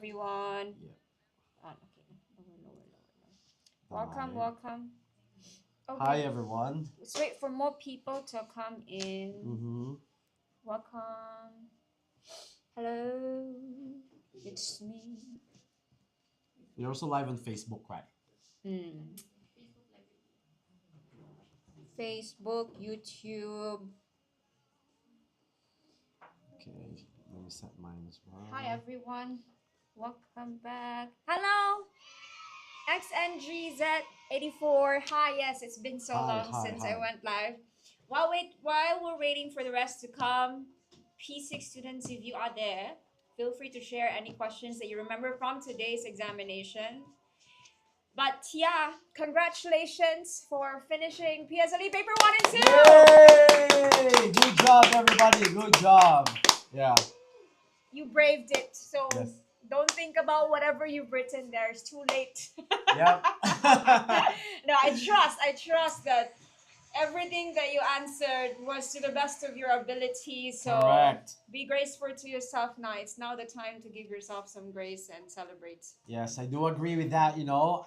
everyone. Yeah. Okay. Welcome, Alright. welcome. Hi, Okay. everyone. Let's wait for more people to come in. Mm-hmm. Welcome. Hello. It's me. You're also live on Facebook, right? Hmm. Facebook, YouTube. Okay. Let me set mine as Hi, well. everyone. Welcome back. Hello. XNGZ84. Hi, yes, it's been so Hi, long hi, since I hi. went live. While we're waiting for the rest to come, P6 students, if you are there, feel free to share any questions that you remember from today's examination. But yeah, congratulations for finishing PSLE paper 1 and 2. Yay! Good job, everybody. Good job. Yeah. You braved it. So Yes. don't think about whatever you've written there. It's too late. Yep. No, I trust that everything that you answered was to the best of your ability. So Correct. be graceful to yourself now. It's now the time to give yourself some grace and celebrate. Yes, I do agree with that.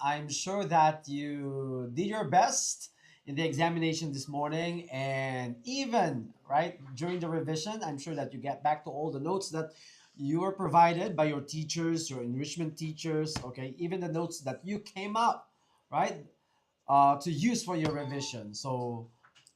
I'm sure that you did your best in the examination this morning, and even right during the revision, I'm sure that you get back to all the notes that you were provided by your teachers, your enrichment teachers, okay, even the notes that you came up, right, to use for your revision. So,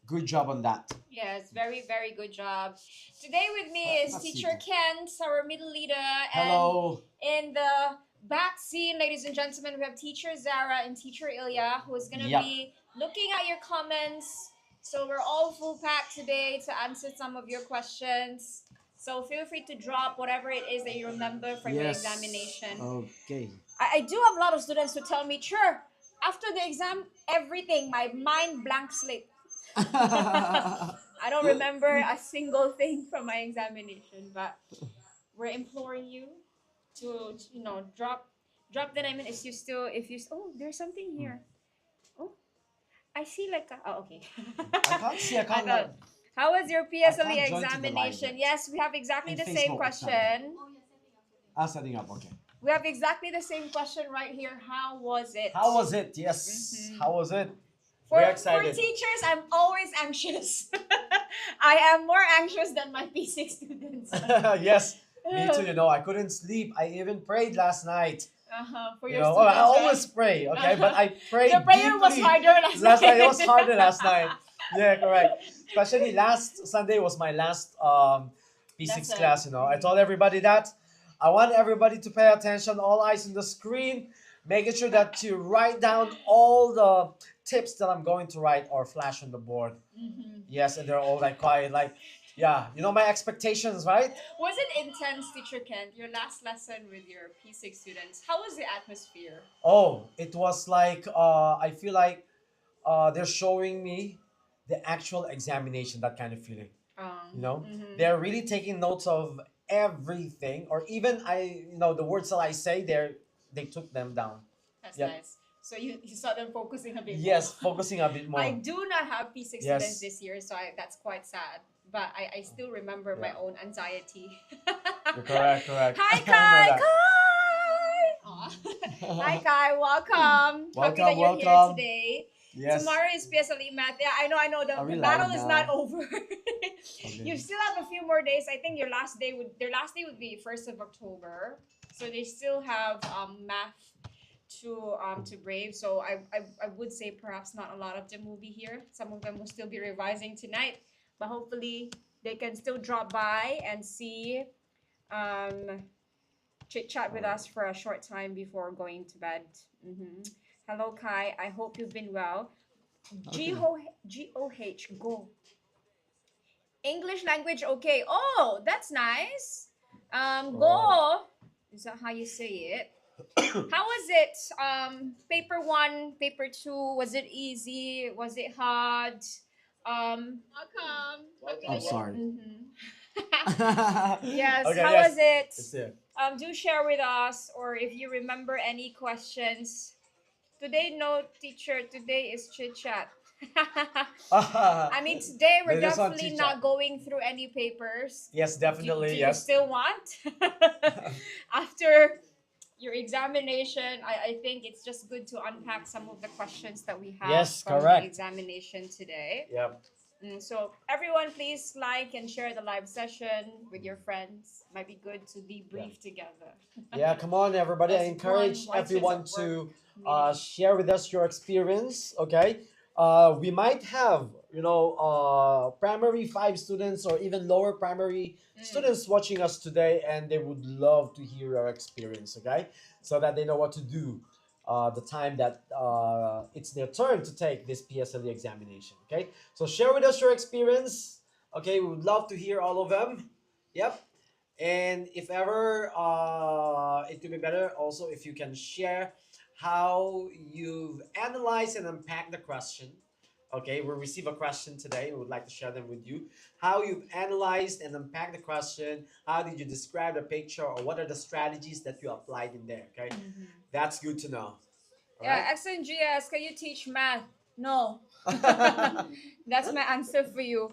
good job on that. Yes, very, very good job. Today with me is Let's see. teacher Kent, our middle leader, and Hello. in the back scene, ladies and gentlemen, we have teacher Zara and teacher Ilya, who is going to Yep. be looking at your comments. So we're all full pack today to answer some of your questions. So feel free to drop whatever it is that you remember from your Yes. examination. Okay. I do have a lot of students who tell me, sure, after the exam, everything, my mind blank slate. I don't remember a single thing from my examination, but we're imploring you to drop the name in if you oh, there's something here. Oh, I see like okay. I can't see. I can't. thought, how was your I PSLE can't join to the live examination? yet. Yes, we have exactly In the Facebook, same it's not question. Setting up. Okay. We have exactly the same question right here. How was it? How was it? Yes. Mhm. How was it? For, We're for excited. teachers, I'm always anxious. I am more anxious than my P6 students. Yes. Me too. I couldn't sleep. I even prayed last night. For You your know, students, I always right? pray. Okay, but I prayed The prayer was deeply harder last last night. night. It was harder last night. Yeah, correct. Especially last Sunday was my last P6 Lesson. class. I told everybody that I want everybody to pay attention, all eyes on the screen, making sure that you write down all the tips that I'm going to write or flash on the board. Mhm. Yes, and they're all like quiet, like, yeah, my expectations, right? Was it intense, Teacher Kent? Your last lesson with your P6 students. How was the atmosphere? Oh, it was like I feel like they're showing me the actual examination, that kind of feeling. Mhm. They're really taking notes of everything, or even the words that I say, they took them down. That's Yep. nice. So you saw them focusing a bit Yes, more. focusing a bit more. I do not have P6 Yes. students this year, so that's quite sad. But I still remember my Yeah. own anxiety. You're correct, correct. Hi, I know Kai! that. Kai! Aw. Hi, Kai. Welcome. Happy Welcome, that you're here welcome. today. Yes. Tomorrow is PSLE math. Yeah, I know. Are we The live battle is not now? over. You still have a few more days. I think their last day would be 1st of October. So they still have math to brave. So I would say perhaps not a lot of them will be here. Some of them will still be revising tonight, but hopefully they can still drop by and see chit chat with us for a short time before going to bed. Hello, Kai. I hope you've been well. Okay. G-O-H, go. English language, okay. Oh, that's nice. Go. Is that how you say it? How was it? Paper 1, paper 2, was it easy? Was it hard? Welcome. I'm sorry. Yes, Okay, how yes. was it? It's there. Do share with us, or if you remember any questions. Today, no teacher. Today is chit chat. I mean, today we're They just want definitely chit-chat. not going through any papers. Yes, definitely. Do you Yes. still want? After your examination, I think it's just good to unpack some of the questions that we have Yes, from the correct. examination today. Yep. So everyone, please like and share the live session with your friends. Might be good to Yeah. debrief together. Yeah, come on, everybody. I As one encourage writers everyone at work to meeting. share with us your experience. Okay. We might have, primary five students or even lower primary students watching us today, and they would love to hear your experience. Okay. So that they know what to do the time that it's their turn to take this PSLE examination. Okay. So share with us your experience. Okay. We would love to hear all of them. Yep. And if ever, it could be better also if you can share how you've analyzed and unpacked the question. Okay, we'll receive a question today. We would like to share them with you. How you've analyzed and unpacked the question. How did you describe the picture, or what are the strategies that you applied in there? Okay, that's good to know. All Yeah, right. excellent GS. Can you teach math? No. That's my answer for you.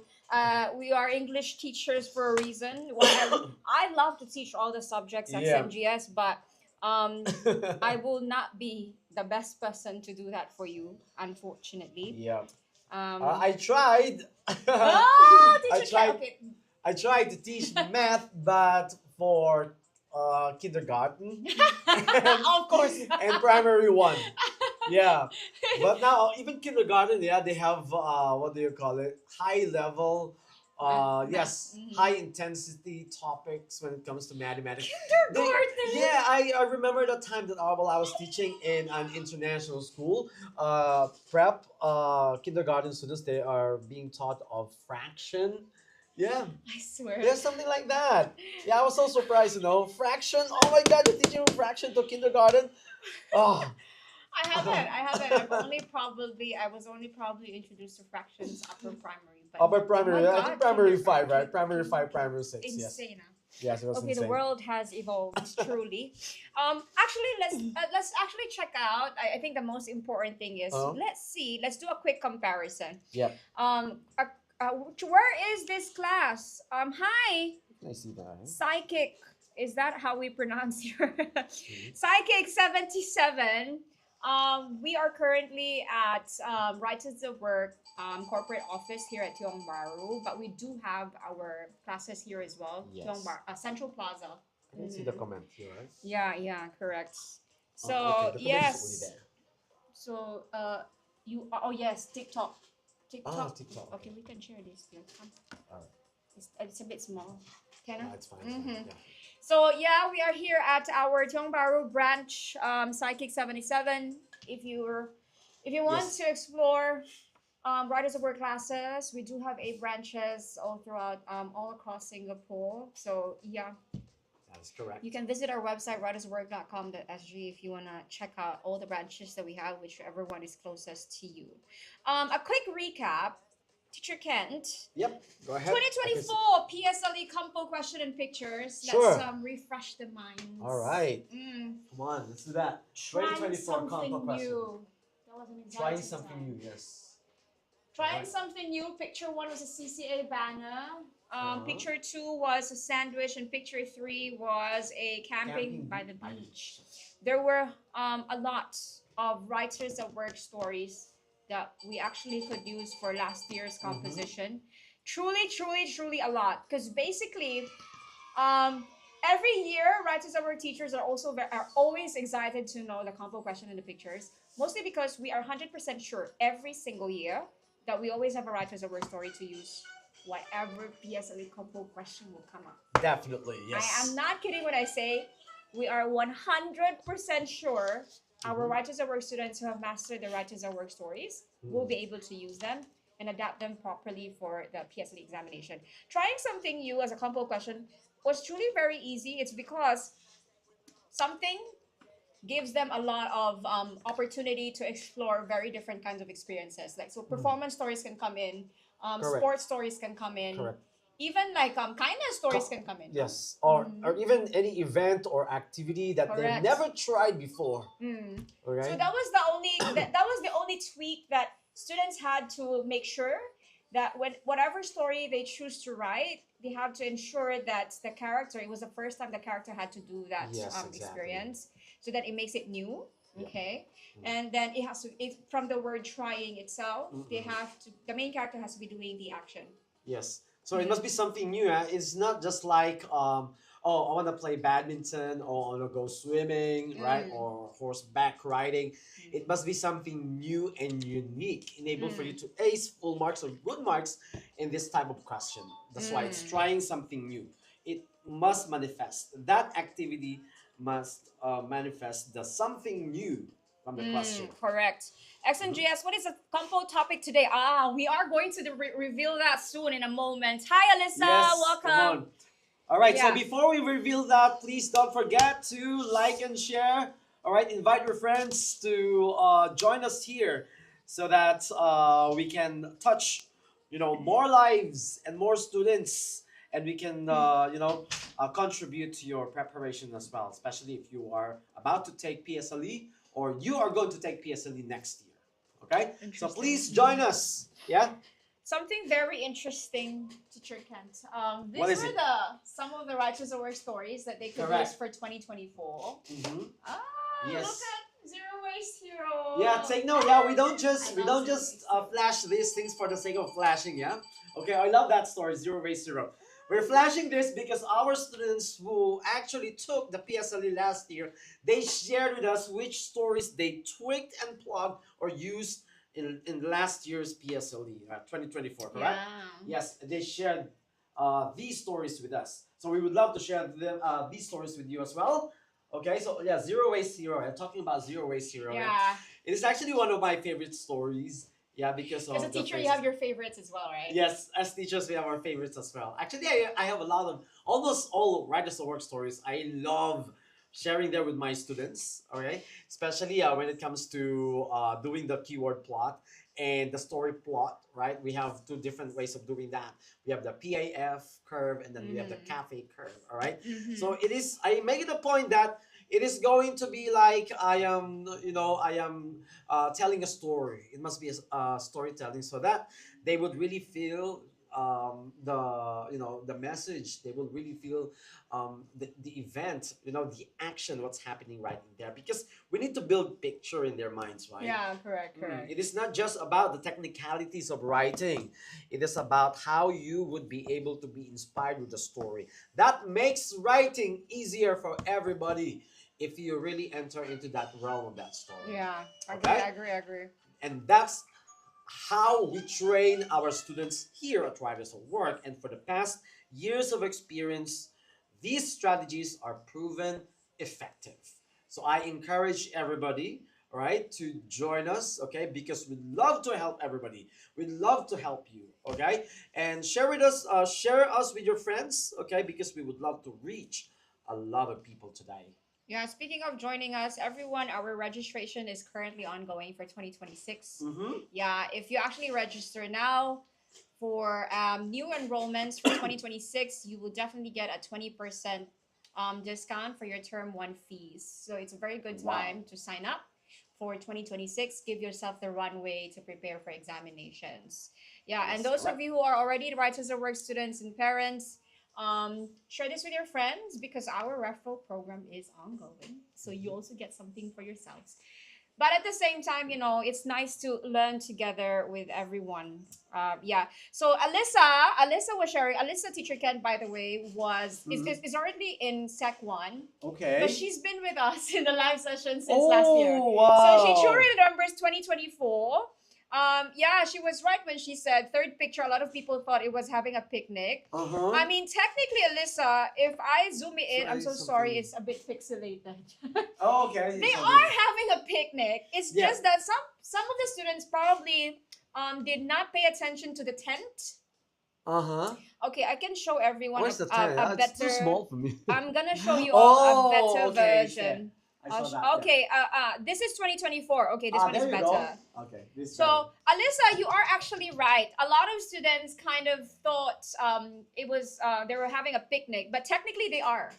We are English teachers for a reason. Why I love to teach all the subjects Yeah. XNGS, but I will not be the best person to do that for you, unfortunately. Yeah. Um, I tried. oh, I teacher tried. okay. I tried to teach math, but for kindergarten Of course. and primary one. Yeah, but now even kindergarten, yeah, they have what do you call it? High level, Math. yes, high intensity topics when it comes to mathematics. They, Kindergarten. yeah, I remember the time that while I was teaching in an international school, prep kindergarten students, they are being taught of fraction. Yeah, I swear. there's something like that. Yeah, I was so surprised, fraction. Oh my God, you're teaching fraction to kindergarten. Oh. I was only probably introduced to fractions upper primary, but Upper oh my primary, I think god, primary five, kindergarten, right? Primary five, primary six. Yes, insane. yes, it was Okay, the insane. world has evolved truly. Actually, let's actually check out. I think the most important thing is Uh-huh. let's do a quick comparison. Yep, Where is this class? Hi, I see that. psychic. Is that how we pronounce your psychic 77? We are currently at Writers of Work corporate office here at Tiong Bahru, but we do have our classes here as well. Yes. Central Plaza. I can see the comment here, right? Yeah, correct. So Okay, the comment is only yes, there. so you oh yes, TikTok. Ah, TikTok. Okay, we can share this here. Come. All right. It's a bit small. Can I? No, it's fine. It's fine. Yeah. So yeah, we are here at our Tiong Bahru branch, Psychic 77. If you want Yes. to explore Writers of Work classes, we do have 8 branches all throughout, all across Singapore. So yeah, That's correct. you can visit our website writersofwork.com.sg if you wanna check out all the branches that we have, whichever one is closest to you. A quick recap. Teacher Kent, Yep. Go ahead. I can see. 2024 PSLE Compo question and pictures. Sure. Let's refresh the minds. All right. Mm, Come on, let's do that. trying 2024 something compo question. new. That was an Trying exciting something time. new, yes. Trying Alright. something new. Picture 1 was a CCA banner. Uh-huh. Picture 2 was a sandwich, and picture 3 was a camping by the beach. There were a lot of Writers at Work stories that we actually could use for last year's composition. Truly a lot. Because basically, every year, Writers at Work teachers are always excited to know the compo question and the pictures. Mostly because we are 100% sure every single year that we always have a Writers at Work story to use. Whatever PSLE compo question will come up. Definitely, yes. I am not kidding when I say we are 100% sure our Writers at Work students who have mastered the Writers at Work stories will be able to use them and adapt them properly for the PSLE examination. Trying something new as a compo question was truly very easy. It's because something gives them a lot of opportunity to explore very different kinds of experiences. Like, so performance stories can come in, Correct. sports stories can come in, Correct. even like kindness stories can come in. Yes, or even any event or activity that they Correct. never tried before. Okay. So that was the only that was the only tweak that students had to make sure that when whatever story they choose to write, they have to ensure that the character, it was the first time the character had to do that Yes, exactly. experience. so that it makes it new. Yeah. Okay, Mm. and then it has to. It from the word trying itself, they Mm-mm. have to. The main character has to be doing the action. Yes. So it must be something new. It's not just like oh, I want to play badminton or I want to go swimming, right? Mm. Or horseback riding. It must be something new and unique, enable for you Mm. to ace full marks or good marks in this type of question. That's why it's Mm. trying something new. It must manifest. That activity must manifest the something new from the question. Correct. X and Mhm. GS, what is the compo topic today? We are going to reveal that soon in a moment. Hi, Alyssa. Yes, come Welcome. on. All right, so Yeah. before we reveal that, please don't forget to like and share. All right, invite your friends to join us here so that we can touch, more lives and more students, and we can, contribute to your preparation as well, especially if you are about to take PSLE or you are going to take PSLE next year. Okay, so Interesting. please join us. Yeah. Something very interesting, Teacher Kent. What These is were it? some of the Righteous Award stories that they could Correct. use for 2024. Mm-hmm. Ah, Yes. look at Zero Waste Hero. Yeah, take note. Yeah, we don't I just love Zero Waste Hero. flash these things for the sake of flashing. Yeah. Okay, I love that story. Zero waste zero. We're flashing this because our students who actually took the PSLE last year, they shared with us which stories they tweaked and plugged or used in last year's PSLE, 2024. Correct? Yeah. Yes, they shared these stories with us. So we would love to share them, these stories with you as well. Okay, so yeah, zero waste zero. I'm talking about zero waste zero. Yeah. It is actually one of my favorite stories. Yeah, because As a of the teacher, you phrases. have your favorites as well, right? Yes, as teachers, we have our favorites as well. Actually, I have a lot of almost all Writers of Work stories. I love sharing there with my students. All right, especially when it comes to doing the keyword plot and the story plot. Right, we have two different ways of doing that. We have the PAF curve and then we have the cafe curve. All right, so it is. I make it a point that it is going to be like I am telling a story. It must be a storytelling so that they would really feel the message. They will really feel the event, the action, what's happening right in there. Because we need to build picture in their minds, right? Yeah, correct, correct. It is not just about the technicalities of writing. It is about how you would be able to be inspired with the story. That makes writing easier for everybody if you really enter into that realm of that story. Yeah, Okay? I agree. And that's how we train our students here at Writers of Work. And for the past years of experience, these strategies are proven effective. So I encourage everybody, all right, to join us, okay, because we love to help everybody. We love to help you, okay, and share us with your friends, okay, because we would love to reach a lot of people today. Yeah, speaking of joining us, everyone, our registration is currently ongoing for 2026. Mm-hmm. Yeah, if you actually register now for new enrollments for 2026, you will definitely get a 20% discount for your term one fees. So it's a very good Wow. time to sign up for 2026. Give yourself the runway to prepare for examinations. Yeah, and Yes, those of correct. you who are already Writers of Work students and parents, share this with your friends because our referral program is ongoing. So you also get something for yourselves. But at the same time, it's nice to learn together with everyone. Yeah. So Alyssa was sharing. Alyssa Teacher Ken, by the way, is already in Sec 1. Okay. But she's been with us in the live session since last year. Wow. So she truly remembers 2024. Yeah, she was right when she said third picture. A lot of people thought it was having a picnic. Uh-huh. I mean, technically, Alyssa, if I zoom it in, So I'm so something- sorry, it's a bit pixelated. Oh, okay. They are having a picnic. It's Yeah. just that some of the students probably did not pay attention to the tent. Uh-huh. Okay, I can show everyone Where's the a tent? better. It's too small for me. I'm gonna show you all a Oh, better okay, version. I saw that. Okay, this is 2024. Okay, this one is there you better. go. Okay, this is So, Alyssa, you are actually right. A lot of students kind of thought it was they were having a picnic, but technically they are.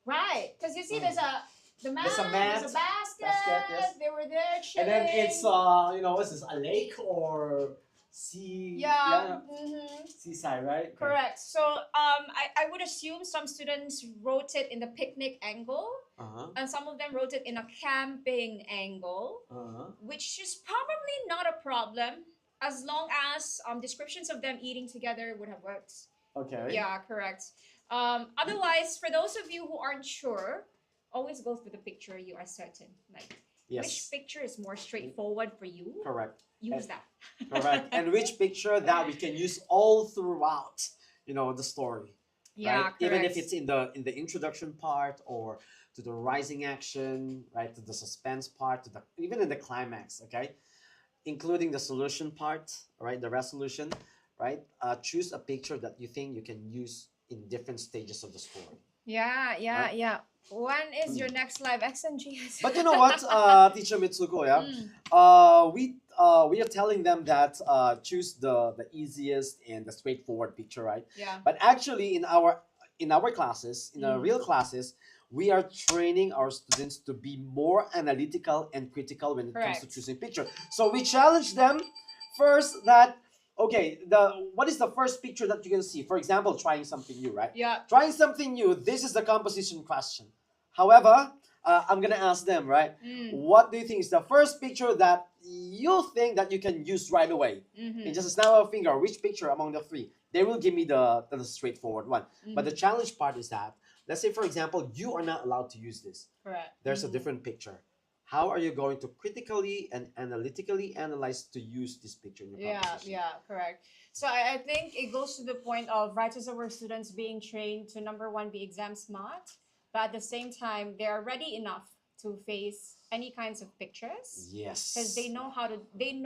Right, because you see, there's a mat, There's a mat, there's a basket. yes. They were there And chilling. then it's what's this? A lake or sea? yeah. Mm-hmm. Seaside, right? Okay. Correct. So I would assume some students wrote it in the picnic angle. Uh-huh. and some of them wrote it in a camping angle, Uh-huh. which is probably not a problem as long as descriptions of them eating together would have worked. Okay. Yeah, correct. Otherwise, for those of you who aren't sure, always go with the picture you are certain. Like, which Yes. picture is more straightforward for you? Correct. Use And- that. Correct. And which picture that we can use all throughout, the story, Yeah, right? Even if correct. it's in the introduction part or to the rising action, right? To the suspense part, to the even in the climax, okay? Including the solution part, right? The resolution, right? Choose a picture that you think you can use in different stages of the story. Yeah, yeah, Right. yeah. When is your next live action, GS? But you know what, Teacher Mitsuko, yeah, Mm, we are telling them that choose the easiest and the straightforward picture, right? yeah. But actually, in our classes, in our Mm. real classes, we are training our students to be more analytical and critical when it comes to Correct. choosing picture. So we challenge them first that okay, the what is the first picture that you can see? For example, trying something new, right? Yeah. Trying something new. This is the composition question. However, I'm gonna ask them, right? Mm. What do you think is the first picture that you think that you can use right away? Mm-hmm. In just a snap of a finger, which picture among the three? They will give me the straightforward one. But the Mhm. challenge part is that, let's say for example, you are not allowed to use this. Correct. There's a Mhm. different picture. How are you going to critically and analytically analyze to use this picture in your Yeah, composition? yeah, correct. So I think it goes to the point of writers of our students being trained to number one be exam smart, but at the same time they are ready enough to face any kinds of pictures Yes. because they know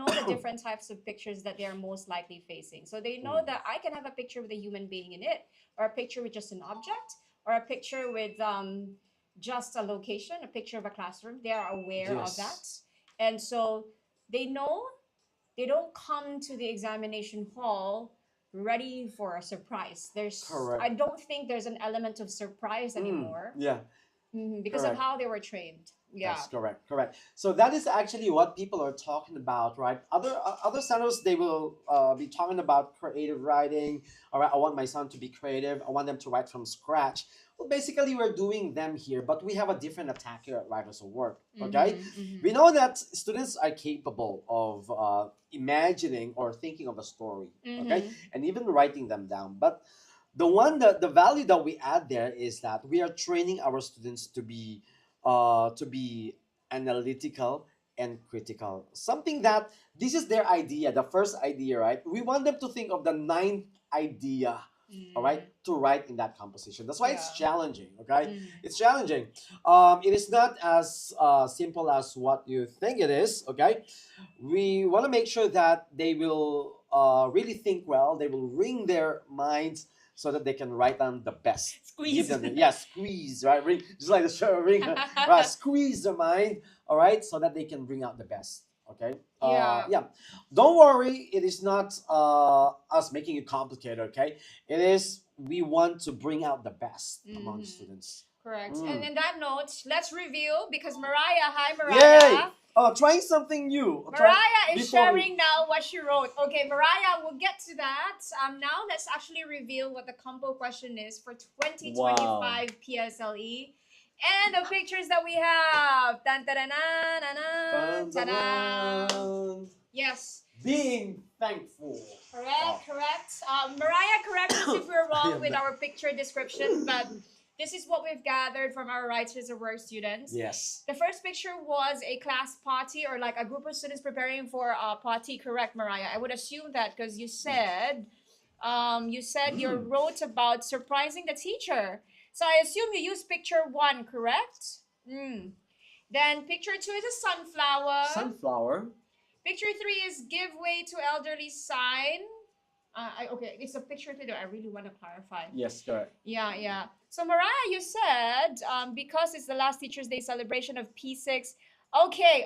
the different types of pictures that they are most likely facing. So they know that I can have a picture with a human being in it, or a picture with just an object, or a picture with just a location, a picture of a classroom. They are aware of Yes. that, and so they know they don't come to the examination hall ready for a surprise. Correct. I don't think there's an element of surprise anymore. Yeah. Because Correct. of how they were trained. Yeah. That's correct. Correct. So that is actually what people are talking about, right? Other centers they will be talking about creative writing. All right, I want my son to be creative. I want them to write from scratch. Well, basically, we're doing them here, but we have a different attack here at Writers of Work. Okay, we know that students are capable of imagining or thinking of a story. Okay, and even writing them down, but the value that we add there is that we are training our students to be analytical and critical. Something that this is their idea, the first idea, right? We want them to think of the ninth idea, all right, to write in that composition. That's why it's Yeah. challenging, okay? Mm. It's challenging. It is not as simple as what you think it is, okay? We want to make sure that they will really think well, they will ring their minds so that they can write down the best. Squeeze. Give them squeeze, right? Ring, just like the show, ring, right? Squeeze their mind, all right, so that they can bring out the best. Okay. Yeah. Yeah. Don't worry. It is not us making it complicated. Okay. It is we want to bring out the best among the Mhm. students. Correct. Mm. And in that note, let's review because Mariah, hi Yay! Mariah. Trying something new. Mariah is before we- sharing now what she wrote. Okay, Mariah, we'll get to that. Now let's actually reveal what the compo question is for 2025 PSLE and the pictures that we have. Dun, dun, dun, dun, dun, dun, Dun, dun, ta-da. dun. Yes. Being thankful. Correct, Wow. correct. Mariah, correct us if we're wrong am with back. our picture description, but this is what we've gathered from our Writers of Work students. Yes. The first picture was a class party or like a group of students preparing for a party, correct, Mariah? I would assume that because you said you wrote about surprising the teacher. So I assume you used picture one, correct? Then picture two is a sunflower. Sunflower. Picture three is give way to elderly sign. Okay, it's a picture three that I really want to clarify. Yes, correct. Yeah, yeah. So Mariah, you said because it's the last Teachers' Day celebration of P6. Okay.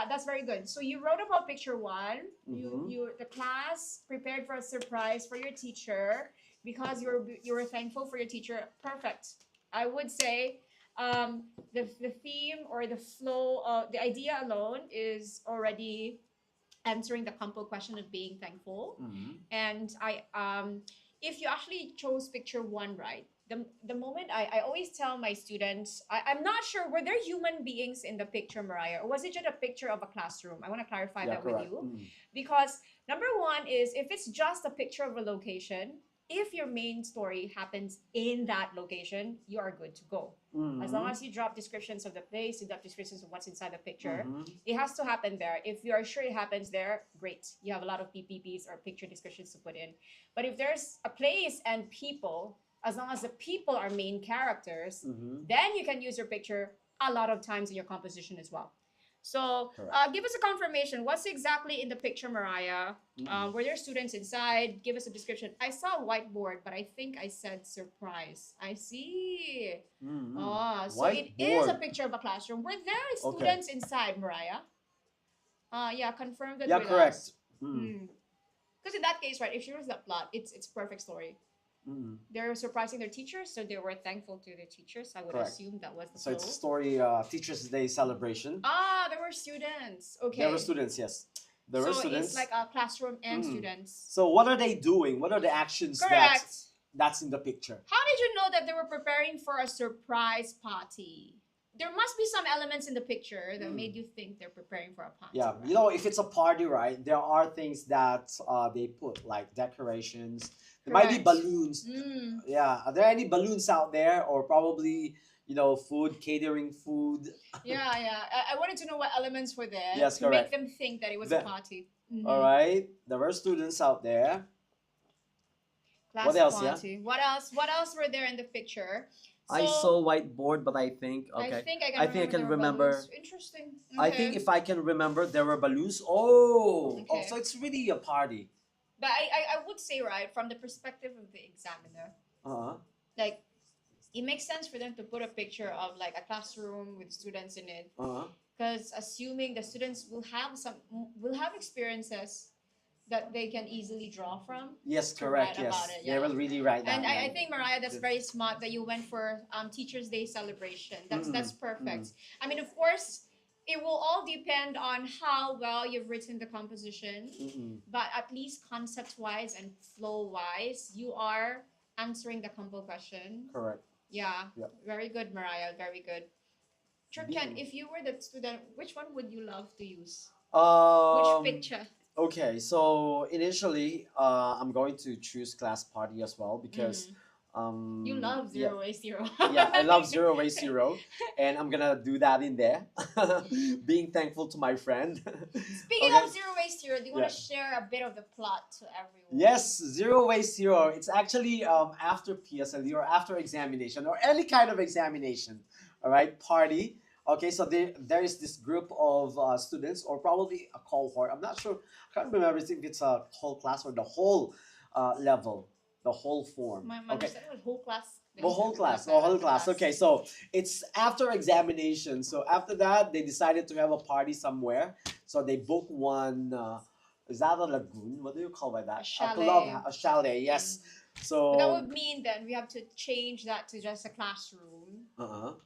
That's very good. So you wrote about picture one. You the class prepared for a surprise for your teacher because you were thankful for your teacher. Perfect. I would say the theme or the flow, the idea alone is already answering the compo question of being thankful. And I if you actually chose picture one right, the moment I always tell my students, I'm not sure, were there human beings in the picture, Mariah, or was it just a picture of a classroom? I want to clarify Yeah, that with correct. you. Because number one is, if it's just a picture of a location, if your main story happens in that location, you are good to go. As long Mm-hmm. as you drop descriptions of the place, you drop descriptions of what's inside the picture, Mm-hmm. it has to happen there. If you are sure it happens there, great. You have a lot of PPPs or picture descriptions to put in. But if there's a place and people, as long as the people are main characters, Mm-hmm. then you can use your picture a lot of times in your composition as well. So Correct. give us a confirmation. What's exactly in the picture, Mariah? Mm-mm. Were there students inside? Give us a description. I saw a whiteboard, but I think I said surprise. I see. Mm-hmm. Oh, so it is a Whiteboard. picture of a classroom. Were there Okay. students inside, Mariah? Yeah, confirm that Yeah, with correct. us. Mm. Because in that case, right, if she was that plot, it's perfect story. Mm. They're surprising their teachers, so they were thankful to their teachers. I would Correct. assume that was the So it's a flow. story, Teachers' Day celebration. Ah, there were students. Okay. There were students, yes. There were So students. it's like a classroom and Mm. students. So what are they doing? What are the actions Correct. that's in the picture? How did you know that they were preparing for a surprise party? There must be some elements in the picture that made you think they're preparing for a party. Yeah, right? you know, if it's a party, right, there are things that they put, like decorations. There might be Correct. balloons. Mm. Yeah, are there any balloons out there, or probably, you know, food, catering food? Yeah, yeah. I wanted to know what elements were there Yes, to make correct. them think that it was a The- party. All right, there were students out there. Class What else, yeah? party. What else? What else were there in the picture? I So, saw whiteboard, but I think I okay. think I can I think I can there were remember. balloons. Interesting. I think Okay. if I can remember, there were balloons. Oh, Okay. so it's really a party. But I would say, right, from the perspective of the examiner, Uh-huh. like, it makes sense for them to put a picture of like a classroom with students in it, Uh-huh. because assuming the students will have experiences that they can easily draw from. Yes, To correct. write Yes, about it, they yeah. will really write down. And I right? think, Mariah, that's Good. very smart that you went for Teachers' Day celebration. That's Mm-mm, perfect. I mean, of course, it will all depend on how well you've written the composition, Mm-mm. but at least concept-wise and flow-wise, you are answering the compo question. Correct. Yeah, Yep. very good, Mariah. Very good. Ken, Being- if you were the student, which one would you love to use? Um, Which picture? Okay, so initially, I'm going to choose class party as well because You love yeah, zero waste zero. yeah, I love zero waste zero, and I'm gonna do that in there. Being thankful to my friend. Speaking Okay. of zero waste zero, do you want Yeah. to share a bit of the plot to everyone? Yes, zero waste zero. It's actually after PSLE or after examination or any kind of examination. All right, party. Okay, so there is this group of students or probably a cohort. I'm not sure. I can't remember if it's a whole class or the whole level, the whole form. My Okay, understanding was whole class. the whole class, the whole class. Okay, so it's after examination. So after that, they decided to have a party somewhere. So they booked one. Is that a lagoon? What do you call by that? A chalet. club, a chalet. Yes. So But that would mean then we have to change that to just a classroom.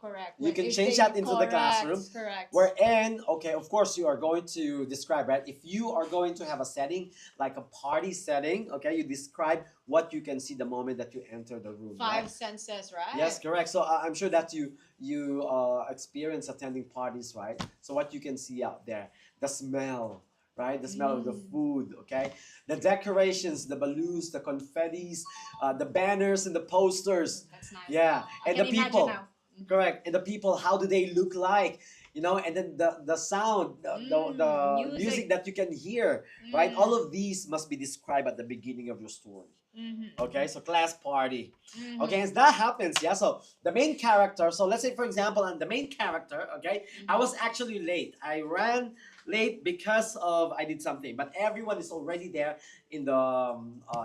Correct. You Like, can if change they- that into the correct, classroom. Correct. Wherein, okay, of course, you are going to describe, right? If you are going to have a setting, like a party setting, okay, you describe what you can see the moment that you enter the room. Five right? senses, right? Yes, correct. So I'm sure that you experience attending parties, right? So what you can see out there, the smell, right? The smell of the food, okay? The decorations, the balloons, the confettis, the banners and the posters. That's nice. Yeah, I and can the imagine people. now. Correct. And the people, how do they look like? You know, and then the sound, the music that you can hear, right? All of these must be described at the beginning of your story. Okay, so class party. Okay, as that happens, yeah. So the main character. So let's say, for example, the main character. Okay, I was actually late. I ran late because of I did something, but everyone is already there in the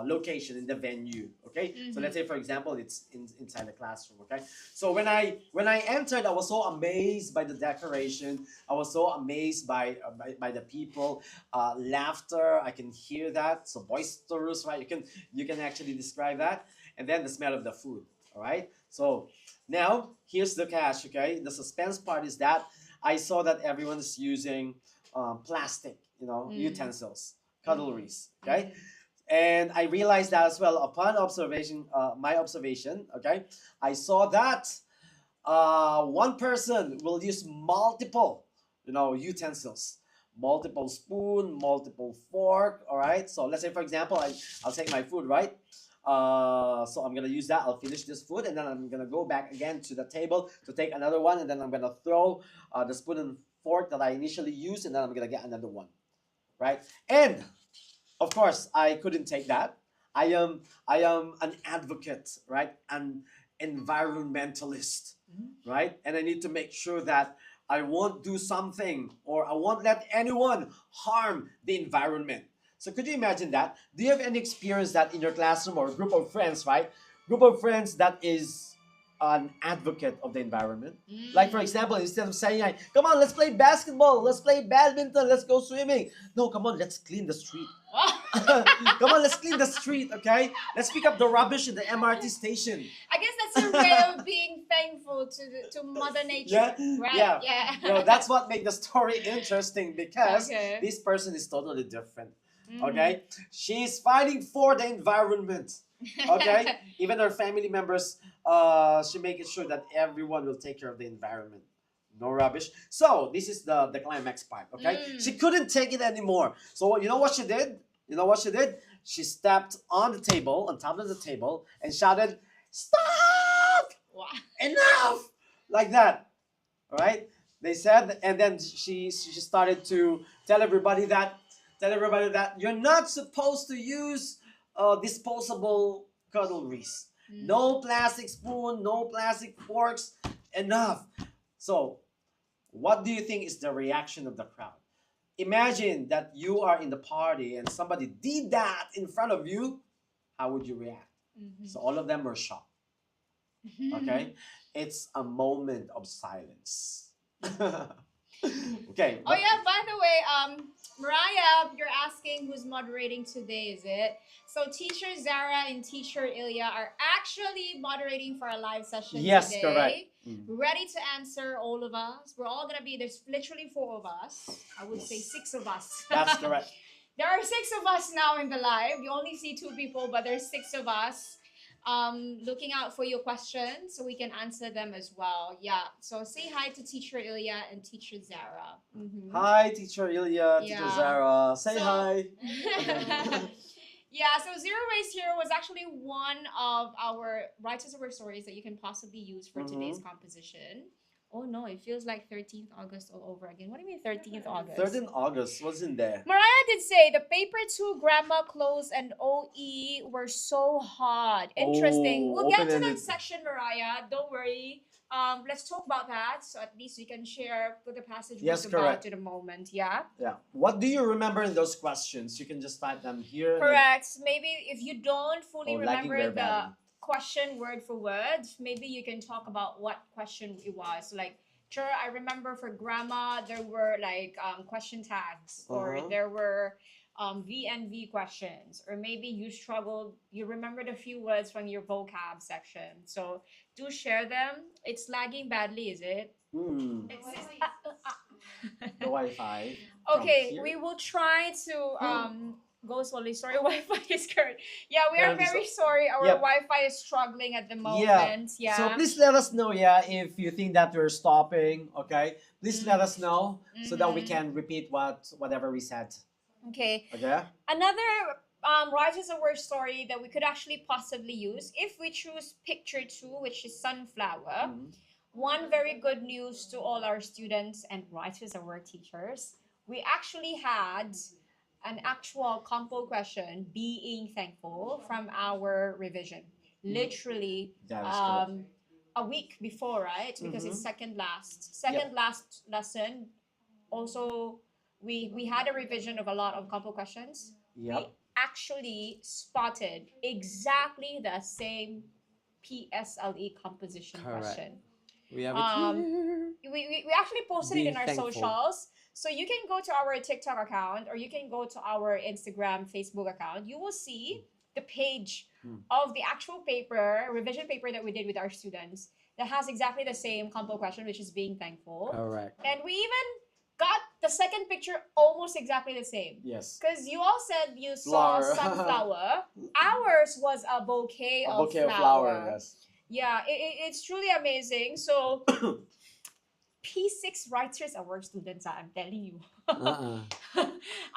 location in the venue. Okay, so let's say, for example, it's inside the classroom. Okay, so when I entered, I was so amazed by the decoration. I was so amazed by the people, laughter. I can hear that. So boisterous, right? You can actually describe that, and then the smell of the food. All right. So now here's the catch. Okay, the suspense part is that I saw that everyone is using plastic, utensils, cutleries. Okay, And I realized that as well upon observation, my observation. Okay, I saw that one person will use multiple, utensils, multiple spoon, multiple fork. All right. So let's say, for example, I'll take my food, right? So I'm gonna use that. I'll finish this food, and then I'm gonna go back again to the table to take another one, and then I'm gonna throw the spoon and fork that I initially used, and then I'm gonna get another one, right? And of course, I couldn't take that. I am an advocate, right? An environmentalist, right? And I need to make sure that I won't do something or I won't let anyone harm the environment. So could you imagine that? Do you have any experience that in your classroom or group of friends, right? Group of friends that is an advocate of the environment. Like for example, instead of saying, like, "Come on, let's play basketball, let's play badminton, let's go swimming." No, come on, let's clean the street. Come on, let's clean the street, okay? Let's pick up the rubbish in the MRT station. I guess that's your way of being thankful to Mother Nature, Yeah, right? yeah. Yeah. That's what makes the story interesting because Okay. this person is totally different. Mhm. Okay, she's fighting for the environment. Okay, even her family members, she making sure that everyone will take care of the environment. No rubbish. So this is the climax part. Okay, she couldn't take it anymore. So you know what she did? You know what she did? She stepped on the table, on top of the table, and shouted, "Stop! Wow. Enough!" Like that. All right. They said, and then she started to tell everybody that you're not supposed to use disposable cutleries. No plastic spoon, no plastic forks. Enough. So, what do you think is the reaction of the crowd? Imagine that you are in the party and somebody did that in front of you. How would you react? Mhm. So all of them were shocked. Okay, it's a moment of silence. Okay. Oh yeah, by the way, Mariah, you're asking who's moderating today, is it? So teacher Zara and teacher Ilya are actually moderating for our live session Yes, today. correct. Ready to answer all of us. We're all gonna be there's literally four of us. I would say six of us. That's correct. There are six of us now in the live. You only see two people, but there's six of us. Looking out for your questions so we can answer them as well. Yeah. So say hi to teacher Ilya and teacher Zara. Mhm. Hi, teacher Ilya, teacher Yeah. Zara. Say So- hi. Yeah, so Zero Waste Hero was actually one of our writers of our stories that you can possibly use for today's composition. Oh no, it feels like 13th August all over again. What do you mean 13th August? 13th August. What's in there? Mariah did say the paper 2 grammar close and OE were so hard. Interesting. Oh, We'll get to that open-ended. section, Mariah. Don't worry. Let's talk about that so at least we can share what the passage Yes, was about correct. to the moment. Yeah. Yeah. What do you remember in those questions? You can just type them here. and then- Correct. Maybe if you don't fully Oh, lagging remember very the badly. question word for word, maybe you can talk about what question it was. Like, sure, I remember for grammar there were like question tags, or Uh-huh. there were VNV questions, or maybe you struggled. You remembered a few words from your vocab section. So do share them. It's lagging badly, is it? Hmm. The Wi-Fi. from Okay, here. we will try to go slowly. Sorry, Wi-Fi is current. Yeah, we are Currently very sorry. Our Yep. Wi-Fi is struggling at the moment. Yeah. So please let us know, if you think that we're stopping, okay? Please let us know so that we Mhm. can repeat whatever we said. Okay. Okay? Another writers of word story that we could actually possibly use if we choose picture 2, which is sunflower. Mhm. One very good news to all our students and writers of word teachers, we actually had an actual compo question, being thankful, from our revision. Literally, That is correct. a week before, right? Because it's second last lesson. Also, we had a revision of a lot of compo questions. We Yep. actually spotted exactly the same PSLE composition Correct. question. We have We actually posted it in Being our thankful. socials. So you can go to our TikTok account or you can go to our Instagram, Facebook account. You will see the page of the actual paper, revision paper that we did with our students that has exactly the same compo question, which is being thankful. Correct. And we even got the second picture almost exactly the same. Yes. Because you all said you saw Flower. sunflower. Ours was a bouquet A of bouquet of flower. flower, yes. Yeah, it's truly amazing. So P6 writers are work students, I'm telling you. Uh-uh.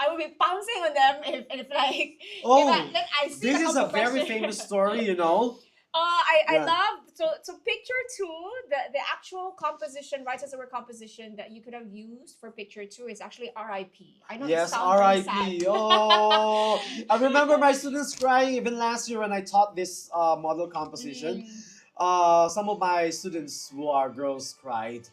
I will be pouncing on them if like Oh, then I see this the is a couple very question. famous story, you know. I Yeah. love so picture two, the actual composition, writers of a composition that you could have used for picture two is actually RIP. I know it Yes, sounds very R.I.P. sad. Oh, I remember my students crying even last year when I taught this model composition. Mm. Some of my students who are girls cried.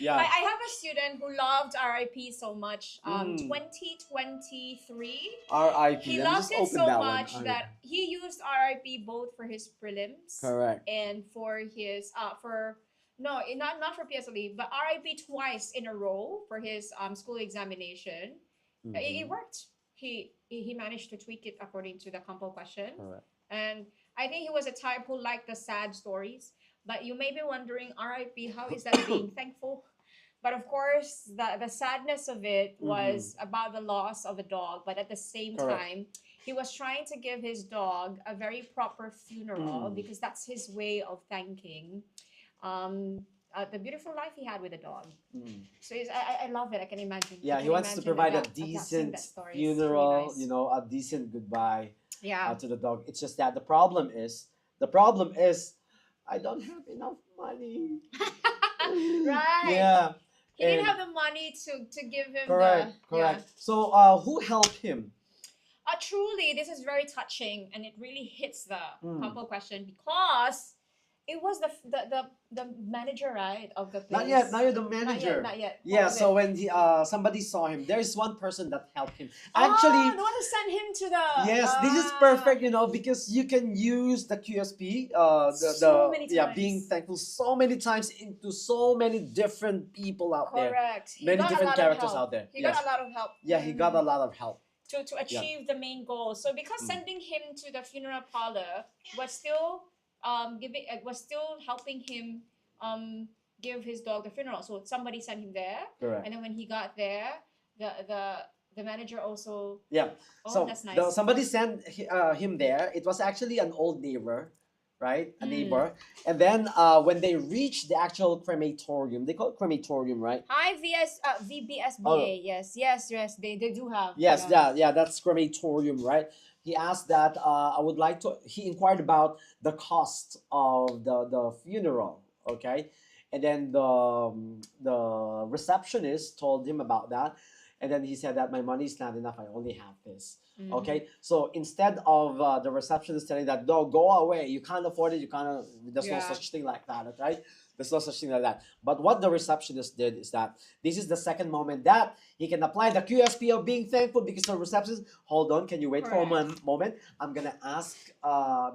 Yeah. I have a student who loved RIP so much. Mm. 2023. R.I.P. He Let me loved just it open so that much one. that he used RIP both for his prelims Correct. and for his for no, not for PSLE, but RIP twice in a row for his school examination. It Mhm. worked. He managed to tweak it according to the compo question, Correct. and I think he was a type who liked the sad stories. But you may be wondering, RIP, how is that being thankful? But of course, the sadness of it was about the loss of a dog. But at the same Correct. time, he was trying to give his dog a very proper funeral Mm. because that's his way of thanking um, the beautiful life he had with the dog. Mm. So I love it. I can imagine. I Yeah, can he wants to imagine provide a adapting decent that story. It's really funeral, nice. you know, a decent goodbye Yeah. to the dog. It's just that the problem is, I don't have enough money. Right. Yeah. He didn't And have the money to give him correct, the correct. So, who helped him? truly, this is very touching, and it really hits the Mm. compo question because it was the manager, right, of the place. Not yet. Now you're the Not manager. yet. Not yet. What Yeah. was So it? when somebody saw him, there is one person that helped him. Actually, the one who sent him to the. yes, this is perfect, you know, because you can use the QSP, So many being times. thankful so many times into so many different people out there, Correct. He many got a different lot of characters help. out there. He Yes, got a lot of help. yeah, he got a lot of help. To achieve the main goal. So because Mm. sending him to the funeral parlor was still was still helping him give his dog the funeral. So somebody sent him there, Correct. and then when he got there, the manager also. Yeah. Oh, So that's nice. somebody sent him there. It was actually an old neighbor, right? A Mm. neighbor. And then when they reached the actual crematorium, they call it crematorium, right? Hi VBSBA. Yes. They do have. Yes, Yeah. yeah, that's crematorium, right? He asked that I would like to. He inquired about the cost of the funeral, okay, and then the receptionist told him about that, and then he said that my money is not enough. I only have this. Mhm. Okay, so instead of the receptionist telling that, no, go away, you can't afford it, you can't. There's no Yeah. such thing like that, okay? There's no such thing like that. But what the receptionist did is that this is the second moment that he can apply the QSP of being thankful because the receptionist, hold on, can you wait for a moment? I'm gonna ask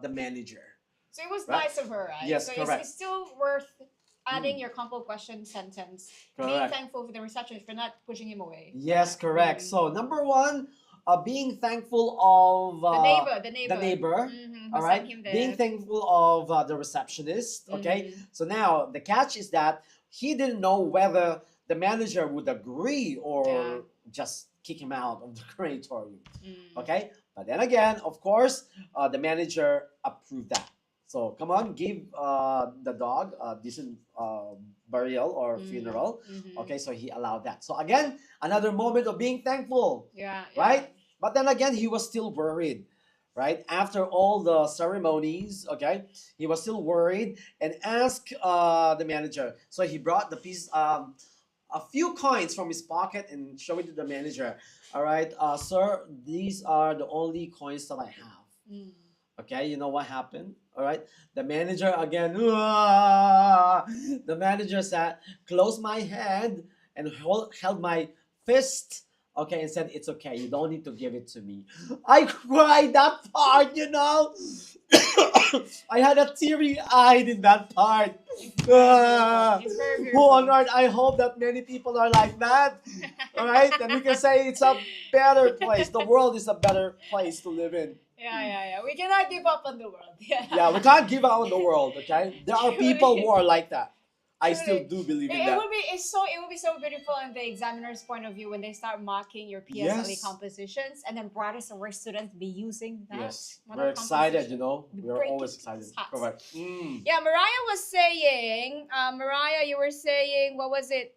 the manager. So it was Right? nice of her, right? Yes, so correct. It's still worth adding your compo question sentence. Being Correct. thankful for the receptionist for not pushing him away. Yes, correct. Mm. So number one, being thankful of The the neighbor. neighbor. Mhm, who All right, sent him there. being thankful of the receptionist. Okay, Mhm. so now the catch is that he didn't know whether the manager would agree or Yeah. just kick him out of the crematorium. Mm. Okay, but then again, of course, the manager approved that. So come on, give the dog a decent burial or Mhm. funeral. Mhm. Okay, so he allowed that. So again, another moment of being thankful, Yeah. right? But then again, he was still worried, right? After all the ceremonies, okay, he was still worried and asked the manager. So he brought the piece, a few coins from his pocket and showed it to the manager. All right, sir, these are the only coins that I have. Mm. Okay, you know what happened? All right, the manager again. The manager said, closed my hand and held my fist. Okay, and said, it's okay. You don't need to give it to me. I cried that part, you know. I had a teary eyed in that part. It's very beautiful. Who on earth? I hope that many people are like that. All right, then we can say it's a better place. The world is a better place to live in. Yeah. We cannot give up on the world. Yeah. Yeah, we can't give out on the world, okay? There are people who are like that. I still Truly. do believe in It that. would be it would be so beautiful in the examiner's point of view when they start marking your PSLE Yes. compositions and then brightest and worst students be using that Yes. model We're excited, composition. We're Break always it excited. fast. Correct. Mm. Yeah, Mariah was saying, Mariah, you were saying, what was it?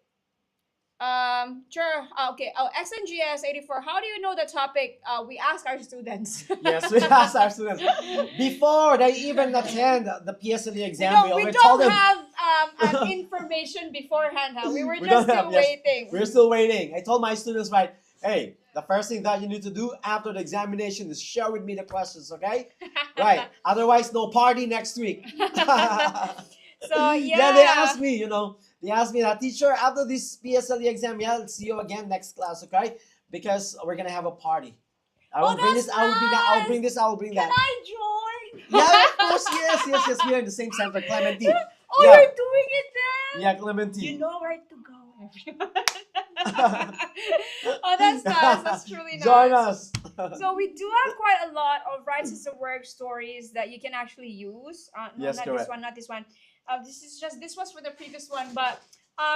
Sure. Okay. Oh, XNGS 84. How do you know the topic? We ask our students. Yes, we ask our students before they even attend the PSLE we exam. don't, we already told don't them. have information beforehand. Huh? We were We just don't have, still yes. waiting. We're still waiting. I told my students, right, hey, the first thing that you need to do after the examination is share with me the questions, okay? Right. Otherwise, no party next week. So Yeah, they asked me, they asked me that, teacher, after this PSLE exam, yeah, I'll see you again next class, okay? Because we're gonna have a party. I will bring that's this, I will bring that, I will bring nice. this, I will bring Can that. I join? Yeah, of course, yes, yes, yes. We are in the same center, Clementi. Oh, Yeah. you're doing it then? Yeah, Clementi. You know where to go, everyone. Oh, that's nice. That's truly nice. Join us. So we do have quite a lot of rights as a work stories that you can actually use. No, Yes, not correct. this one, not this one. This was for the previous one, but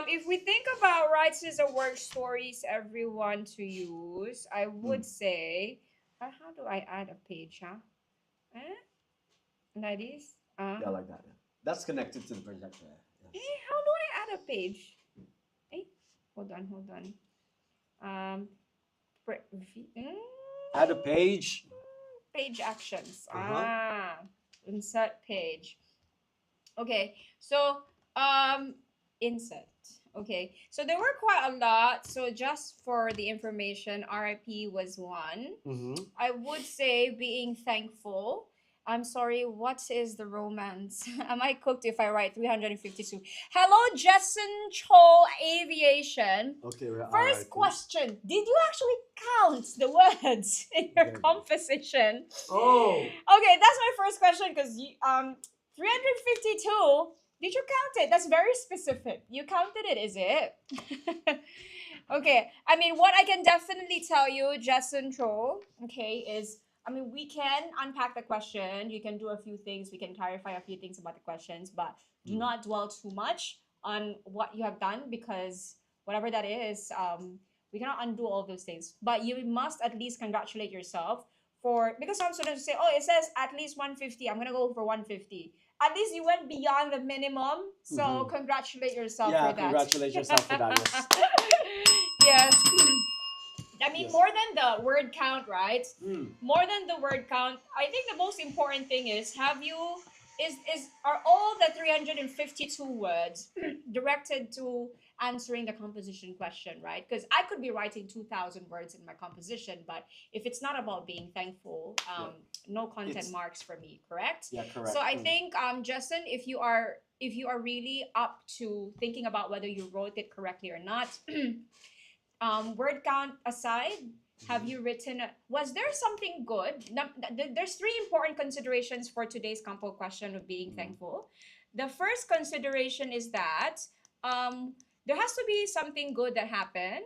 if we think about rights as a work stories, everyone to use, I would say, how do I add a page, huh? Eh? Like this? Yeah, like that. Yeah. That's connected to the projector. Yes. How do I add a page? Hold on, hold on. Add a page. Page actions. Uh-huh. Insert page. Okay, so insert. Okay, so there were quite a lot. So just for the information, RIP was one. Mm-hmm. I would say being thankful. I'm sorry, what is the romance? Am I cooked if I write 352? Hello, Jessen Cho Aviation. Okay, we're First RIP. question, did you actually count the words in your Very good. composition? Oh. Okay, that's my first question because 352, did you count it? That's very specific. You counted it, is it? Okay, I mean, what I can definitely tell you, Jessen Cho, okay, is, I mean, we can unpack the question. You can do a few things. We can clarify a few things about the questions, but do not dwell too much on what you have done because whatever that is, we cannot undo all those things. But you must at least congratulate yourself for, because some students say, oh, it says at least 150. I'm going to go for 150. At least you went beyond the minimum. So congratulate yourself for that. Congratulate yourself for that, yes. Yes. I mean, Yes. more than the word count, right? Mm. More than the word count, I think the most important thing is are all the 352 words directed to answering the composition question, right? Because I could be writing 2,000 words in my composition, but if it's not about being thankful, no content It's- marks for me, correct? Yeah, correct. So I think, Justin, if you are really up to thinking about whether you wrote it correctly or not, word count aside, have you written? Was there something good? There's three important considerations for today's compo question of being thankful. The first consideration is that there has to be something good that happened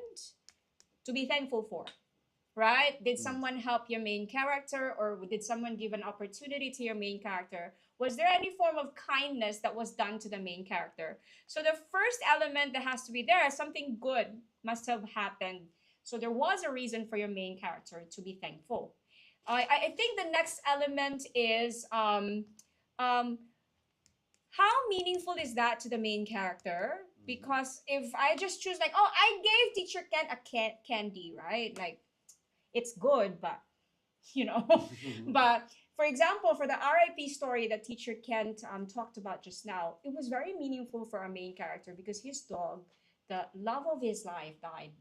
to be thankful for. Right? Did someone help your main character, or did someone give an opportunity to your main character? Was there any form of kindness that was done to the main character? So the first element that has to be there is something good must have happened. So there was a reason for your main character to be thankful. I think the next element is how meaningful is that to the main character? Because if I just choose like, oh, I gave teacher Ken a candy, right? Like, it's good, but but for example, for the RIP story that teacher Kent talked about just now, it was very meaningful for our main character because his dog, the love of his life, died.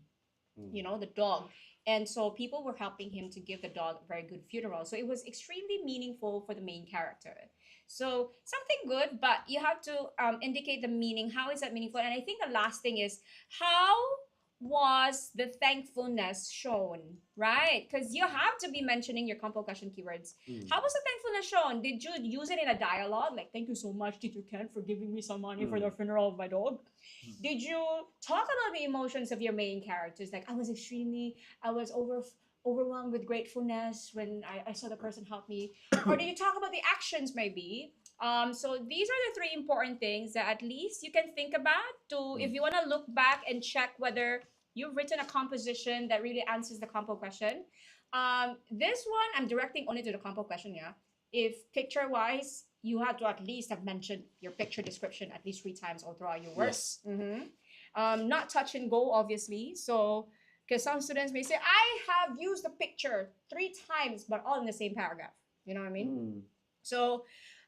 The dog. And so people were helping him to give the dog a very good funeral. So it was extremely meaningful for the main character. So something good, but you have to indicate the meaning. How is that meaningful? And I think the last thing is, how was the thankfulness shown, right? Because you have to be mentioning your compo question keywords. How was the thankfulness shown? Did you use it in a dialogue? Like, thank you so much, teacher Ken, for giving me some money for the funeral of my dog. Did you talk about the emotions of your main characters? Like, I was overwhelmed with gratefulness when I saw the person help me? Or did you talk about the actions maybe? So these are the three important things that at least you can think about to if Mm. you want to look back and check whether you've written a composition that really answers the compo question. This one I'm directing only to the compo question, yeah. If picture wise, you have to at least have mentioned your picture description at least three times all throughout your work. Yes. Not touch and go, obviously. So, because some students may say, I have used the picture three times, but all in the same paragraph. You know what I mean? Mm. So,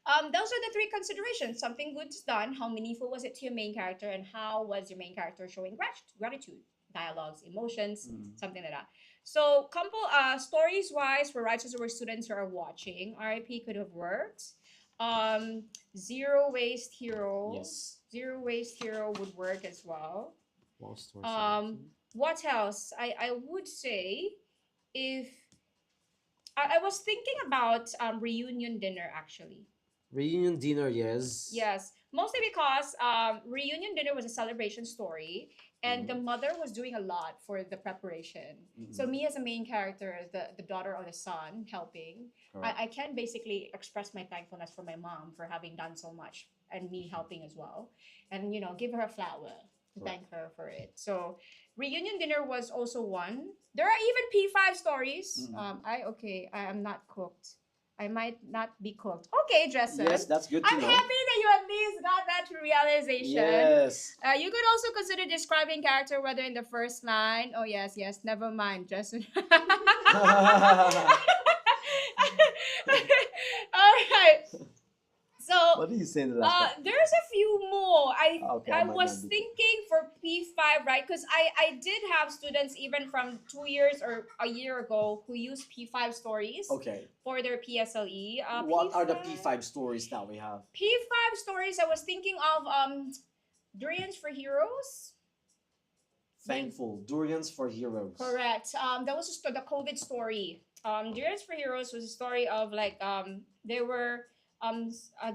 those are the three considerations. Something good is done. How meaningful was it to your main character, and how was your main character showing gratitude, dialogues, emotions, Mm. something like that. So, couple stories wise for writers or students who are watching, RIP could have worked. Um, Zero Waste Hero. Yes. Zero Waste Hero would work as well. Wow, story Um, what else? I would say if I was thinking about reunion dinner actually. reunion dinner, yes. Yes, mostly because reunion dinner was a celebration story, and the mother was doing a lot for the preparation. So me as a main character, the daughter or the son helping, I can basically express my thankfulness for my mom for having done so much and me helping as well, and give her a flower to thank her for it. So reunion dinner was also one. There are even P5 stories. I am not cooked. I might not be cooked. Okay, Dresser. Yes, that's good to I'm know. happy that you at least got that realization. Yes. You could also consider describing character whether in the first line. Oh yes, yes. Never mind, Dresser. All right. So What do you say to that? there's a few more. Okay, I might was not be. thinking for P5, right? Because I did have students even from 2 years or a year ago who used P5 stories Okay. for their PSLE. What are the P5 stories that we have? P5 stories I was thinking of Durians for Heroes. Thankful. Durians for Heroes. Correct. That was just the COVID story. Durians for Heroes was a story of like they were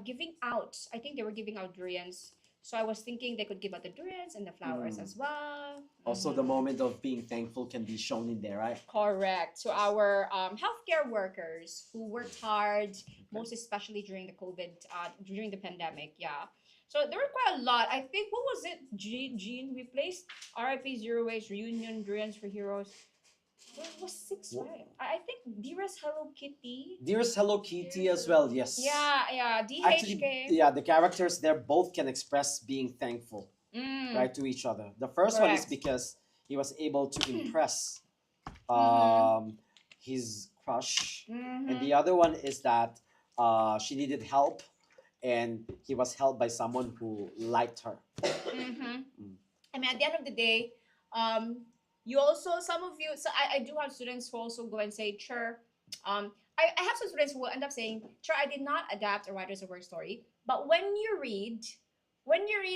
giving out. I think they were giving out durians. So I was thinking they could give out the durians and the flowers as well. Also, the moment of being thankful can be shown in there, right? Correct. So our healthcare workers who worked hard, most especially during the COVID, during the pandemic. Yeah. So there were quite a lot. I think what was it, Gene? We placed RIP Zero Waste Reunion Durians for Heroes. What was six, right? I think Dearest Hello Kitty. Dearest Hello Kitty as well, yes. Yeah, DHK. Actually, yeah, the characters there both can express being thankful, right, to each other. The first one is Correct. because he was able to impress his crush, and the other one is that she needed help, and he was helped by someone who liked her. I mean, at the end of the day, you also some of you. So I do have students who also go and say, "Sure." I have some students who will end up saying, "Sure, I did not adapt a writer's work story." But when you read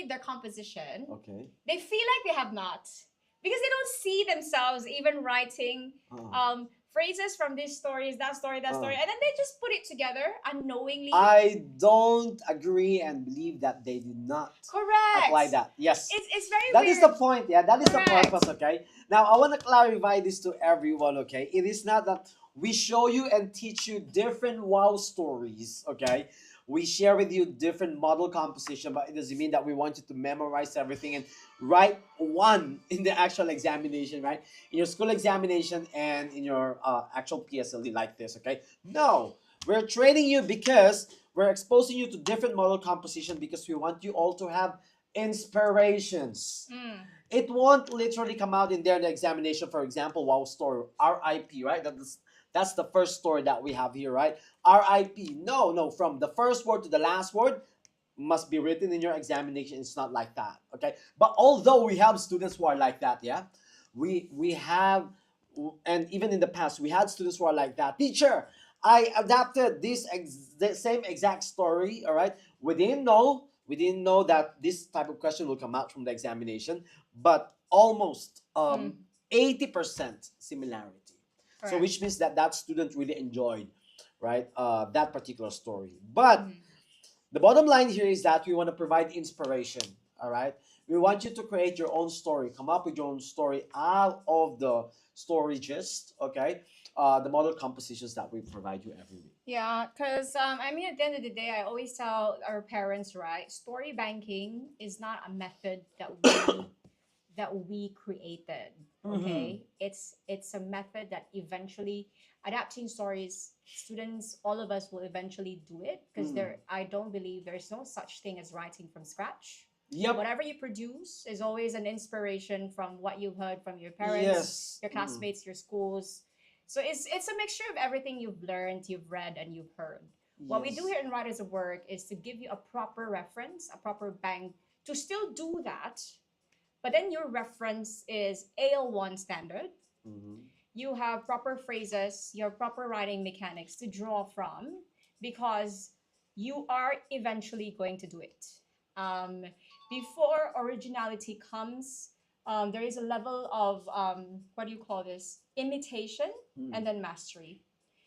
their composition, Okay. they feel like they have not because they don't see themselves even writing phrases from this story, that story, that story, and then they just put it together unknowingly. I don't agree and believe that they did not Correct. apply that. Yes. It's very That weird. is the point. Yeah, that is the Correct. purpose. Okay. Now I want to clarify this to everyone. Okay, it is not that we show you and teach you different wow stories. Okay, we share with you different model composition, but it doesn't mean that we want you to memorize everything and write one in the actual examination, right? In your school examination and in your actual PSLE like this. Okay, no, we're training you because we're exposing you to different model composition because we want you all to have inspirations. It won't literally come out in there in the examination. For example, wow story, RIP, right? That's the first story that we have here, right? RIP. No, from the first word to the last word must be written in your examination. It's not like that, okay? But although we have students who are like that, yeah, we have, and even in the past we had students who are like that. Teacher, I adapted the same exact story. All right, we didn't know that this type of question will come out from the examination, but almost 80% similarity. So Correct. which means that that student really enjoyed, right, that particular story. But the bottom line here is that we want to provide inspiration. All right, We want you to create your own story, come up with your own story out of the story gist, okay? The model compositions that we provide you every week. Yeah, because I mean, at the end of the day, I always tell our parents, right? Story banking is not a method that we created. Mm-hmm. Okay, it's a method that eventually adapting stories. Students, all of us will eventually do it because Mm. there. I don't believe there's no such thing as writing from scratch. Yep. Whatever you produce is always an inspiration from what you've heard from your parents, Yes. your Mm. classmates, your schools. So it's a mixture of everything you've learned, you've read, and you've heard. What we do Yes. here in Writers of Work is to give you a proper reference, a proper bank to still do that, but then your reference is AL1 standard. Mm-hmm. You have proper phrases, your proper writing mechanics to draw from because you are eventually going to do it. Um, Before originality comes, there is a level of what do you call this? Imitation Mm. and then mastery.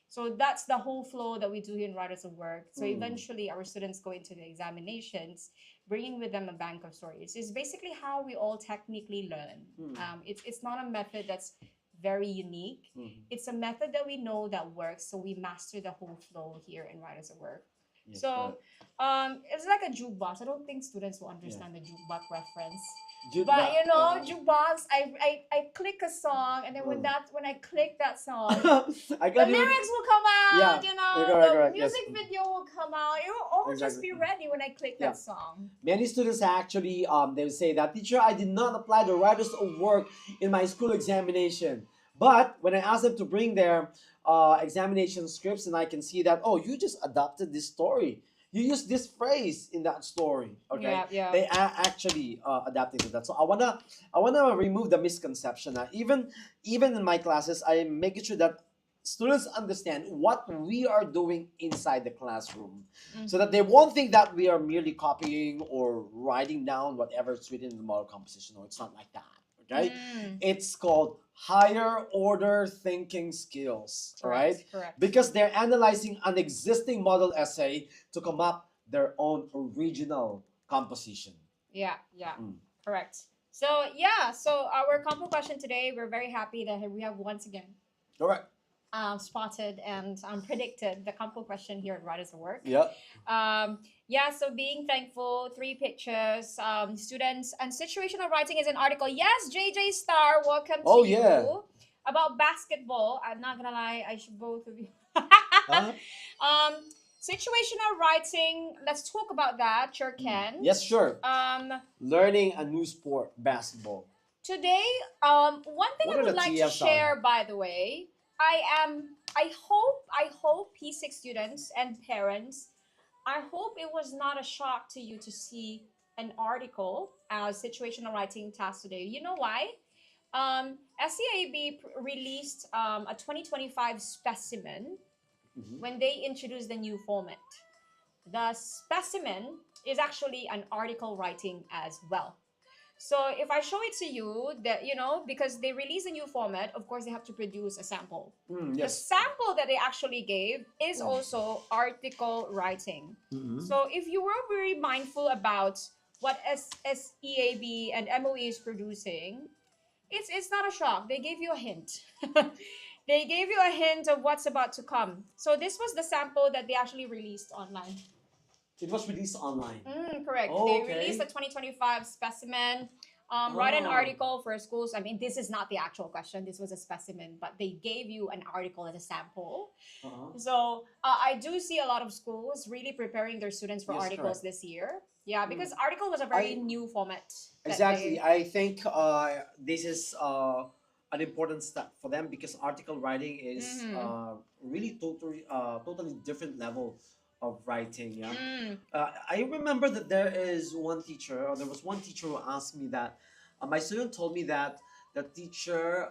So that's the whole flow that we do here in Writers of Work. So Mm. eventually, our students go into the examinations, bringing with them a bank of stories. Is basically how we all technically learn. Mm. It's not a method that's very unique. Mm. It's a method that we know that works, so we master the whole flow here in Writers of Work. Yes, So it's like a jukebox. I don't think students will understand the jukebox reference. But you know, jukebox, I click a song, and then when I click that song, I the got you. lyrics will come out, Yeah, you know, correct, the correct, yes. music video will come out. It will all just Exactly. be ready when I click Yeah. that song. Many students actually they would say that, teacher, I did not apply the writers of work in my school examination. But when I ask them to bring their examination scripts, and I can see that, oh, you just adopted this story. You used this phrase in that story. Okay, Yeah, yeah. they are actually adapting to that. So I wanna remove the misconception. Even in my classes, I am making sure that students understand what we are doing inside the classroom, so that they won't think that we are merely copying or writing down whatever's written in the model composition. No, it's not like that. Okay, Mm, it's called higher order thinking skills. All right, correct, correct. because they're analyzing an existing model essay to come up their own original composition. Yeah, yeah, Mm. correct. So yeah, so our combo question today, we're very happy that we have once again Correct. spotted and predicted the combo question here at Writers of Work. Yeah. Yeah, so being thankful, three pictures, students, and situational writing is an article. Yes, JJ Star, welcome to Oh, you. yeah. About basketball. I'm not gonna lie, I should both of you. Huh? Situational writing. Let's talk about that. Sure can. Yes, sure. Um, Learning a new sport, basketball. Today, one thing What I are would the like to TFs on? share, by the way, I hope P6 students and parents, I hope it was not a shock to you to see an article as situational writing task today. You know why? SCAB released a 2025 specimen Mhm. when they introduced the new format. The specimen is actually an article writing as well. So if I show it to you, that you know, because they release a new format, of course they have to produce a sample. The Yes. sample that they actually gave is Mm. also article writing. Mhm. So if you were very mindful about what SEAB and MOE is producing, it's not a shock. They gave you a hint. They gave you a hint of what's about to come. So this was the sample that they actually released online. It was released online. Correct. Oh, They okay. released a 2025 specimen. Write an Oh. article for schools. I mean, this is not the actual question. This was a specimen, but they gave you an article as a sample. Uh-huh. So I do see a lot of schools really preparing their students for Yes, articles correct. this year. Yeah, because article was a very I- new format. that Exactly. they- I think this is an important step for them, because article writing is really totally different level of writing. Yeah. Mm, I remember that there was one teacher who asked me that my student told me that the teacher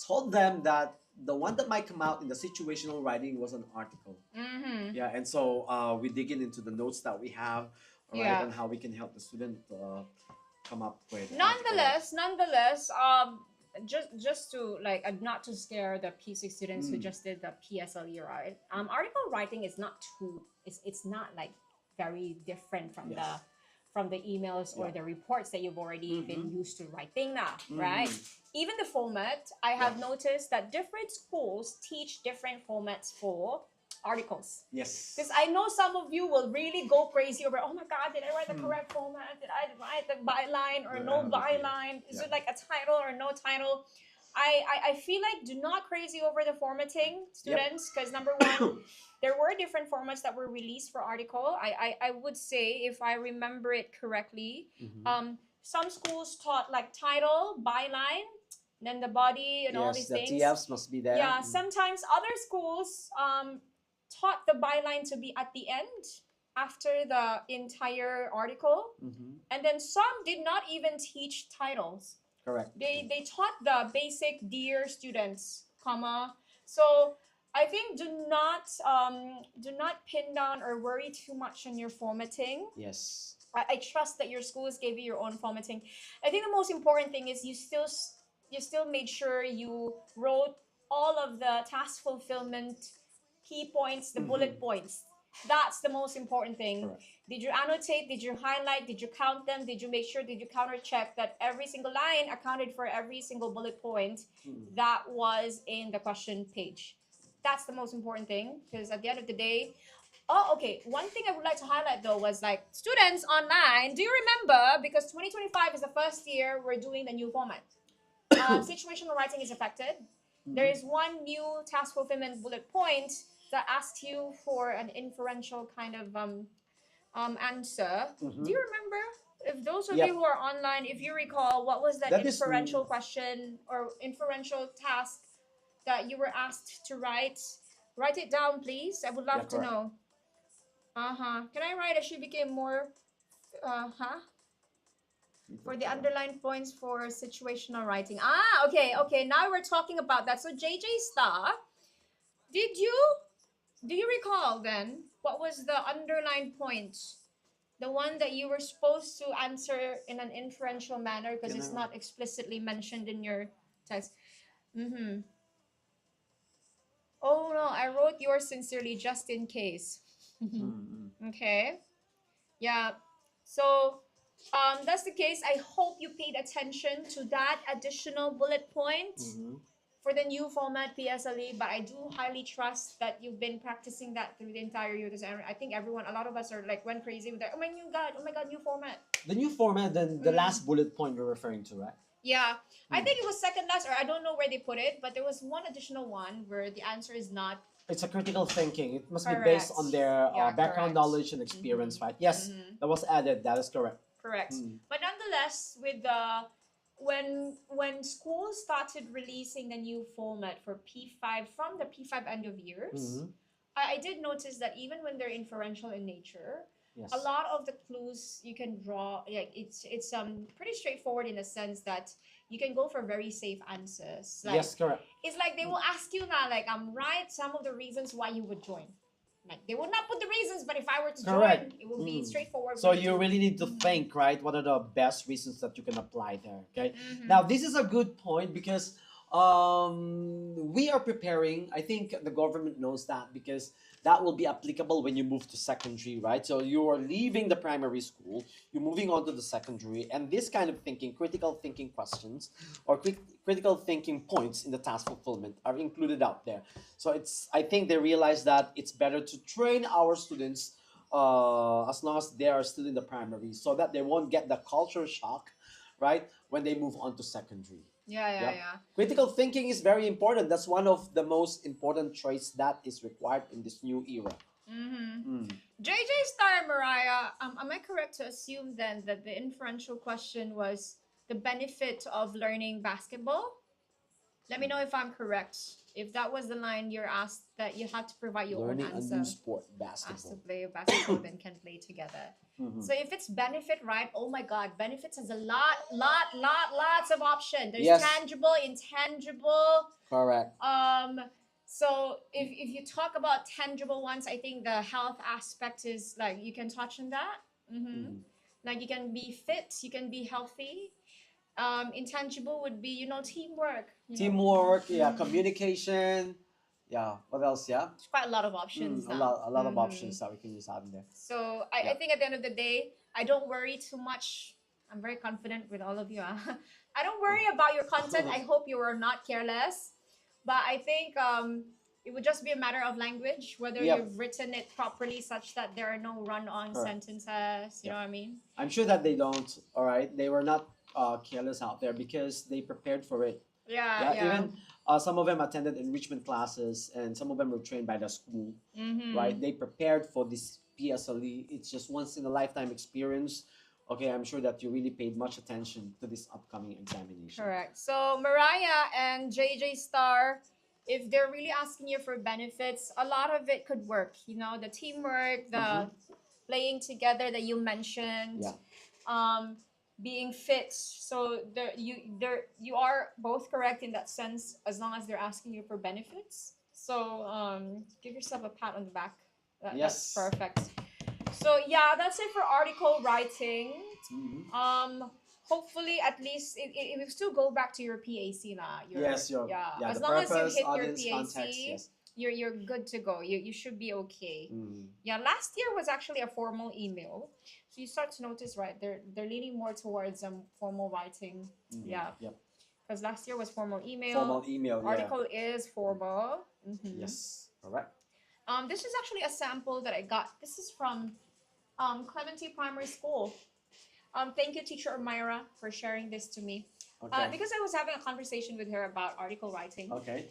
told them that the one that might come out in the situational writing was an article. mhm. Yeah, and so we dig into the notes that we have, all right, Yeah. on how we can help the student come up with. Nonetheless, just to like not to scare the P6 students who just did the PSLE, right? Article writing is not too. It's not like very different from Yes. from the emails or Yeah. the reports that you've already been Mhm. used to writing now, Mhm. right? Even the format, I have Yeah. noticed that different schools teach different formats for articles. Yes. Because I know some of you will really go crazy over, oh my God, did I write the Hmm. correct format? Did I write the byline or Very no out of it, yeah. byline? Is Yeah. it like a title or no title? I feel like do not crazy over the formatting, students, because number one, there were different formats that were released for article. I would say, if I remember it correctly, Mhm. some schools taught like title, byline, then the body and all Yes, these the things. TFs must be there. Yeah, Mm. sometimes other schools taught the byline to be at the end after the entire article, Mhm. and then some did not even teach titles. Correct. They taught the basic dear students, comma. So I think do not pin down or worry too much on your formatting. Yes. I trust that your schools gave you your own formatting. I think the most important thing is you still made sure you wrote all of the task fulfillment key points, the bullet points. That's the most important thing. Correct. Did you annotate? Did you highlight? Did you count them? Did you make sure? Did you counter check that every single line accounted for every single bullet point that was in the question page? That's the most important thing, because at the end of the day, oh, okay. One thing I would like to highlight though was like students online. Do you remember? Because 2025 is the first year we're doing the new format. Situational writing is affected. There is one new task fulfillment bullet point that asked you for an inferential kind of answer. Do you remember? If those of Yep. you who are online, if you recall, what was that That is inferential question or inferential task that you were asked to write? Write it down, please. I would Yeah, love to correct. know. Can I write as she became more for the underlined points for situational writing? Okay. Now we're talking about that. So JJ Star, did you do you recall then what was the underlined points? The one that you were supposed to answer in an inferential manner because it's not explicitly mentioned in your text. Mm-hmm. Oh no, I wrote yours sincerely just in case. Okay. Yeah. So that's the case. I hope you paid attention to that additional bullet point for the new format PSLE, but I do highly trust that you've been practicing that through the entire year. Because I think everyone, a lot of us are like went crazy with that. Oh my god, new format. The new format, the last bullet point you're referring to, right? Yeah, I think it was second last, or I don't know where they put it, but there was one additional one where the answer is not It's a critical thinking. It must be correct. based on their Yeah, background correct. knowledge and experience, right? Yes, that was added. That is correct. Correct. But nonetheless, with the when schools started releasing the new format for P5 from the P5 end of years, I did notice that even when they're inferential in nature, Yes. a lot of the clues you can draw, like it's pretty straightforward in the sense that you can go for very safe answers. Like, Yes, correct. it's like they will ask you now, like, write some of the reasons why you would join. Like, they would not put the reasons, but if I were to Correct. join, it will be straightforward. So for you to- really need to think, right? What are the best reasons that you can apply there? Okay. Mhm. Now this is a good point because we are preparing. I think the government knows that because that will be applicable when you move to secondary, right? So you are leaving the primary school, you're moving on to the secondary, and this kind of thinking, critical thinking questions or critical thinking points in the task fulfillment are included out there. So it's, I think they realize that it's better to train our students as long as they are still in the primary so that they won't get the culture shock, right, when they move on to secondary. Yeah. Critical thinking is very important. That's one of the most important traits that is required in this new era. JJ Star Mariah, am I correct to assume then that the inferential question was the benefit of learning basketball? Let me know if I'm correct. If that was the line you're asked that you had to provide your Learning own a answer. new sport, Asked to basketball. play basketball, then can play together. So if it's benefit, right? Oh my God, benefits has a lots of options. There's Yes. tangible, intangible. Correct. So if you talk about tangible ones, I think the health aspect is like you can touch on that. Like you can be fit, you can be healthy. Intangible would be teamwork. Teamwork, yeah, communication, yeah. What else? Yeah. There's quite a lot of options A now. lot of options that we can use out in there. So I think at the end of the day, I don't worry too much. I'm very confident with all of you. I don't worry about your content. I hope you are not careless. But I think it would just be a matter of language, whether Yep. you've written it properly such that there are no run on Correct. sentences. You Yep. know what I mean? I'm sure that they don't. All right, they were not careless out there because they prepared for it. Yeah, Yeah, yeah. even some of them attended enrichment classes, and some of them were trained by the school. Right, they prepared for this PSLE. It's just once in a lifetime experience. Okay, I'm sure that you really paid much attention to this upcoming examination. Correct. So Mariah and JJ Star, if they're really asking you for benefits, a lot of it could work. You know, the teamwork, the playing together that you mentioned, Yeah. um, being fit. So you are both correct in that sense, as long as they're asking you for benefits. So give yourself a pat on the back. That's Yes. perfect. So yeah, that's it for article writing. Hopefully at least it will still go back to your PAC lah. Yes, yeah. yeah, As the long as you purpose, hit your audience, PAC, context, yes. you're good to go. You should be okay. Yeah, last year was actually a formal email. So you start to notice, right? They're leaning more towards formal writing. Yeah. Yep. Because last year was formal email. Formal email, yeah. Article is formal. Yes. Correct. This is actually a sample that I got. This is from Clementi Primary School. Thank you, teacher Myra, for sharing this to me. Okay. Because I was having a conversation with her about article writing. Okay.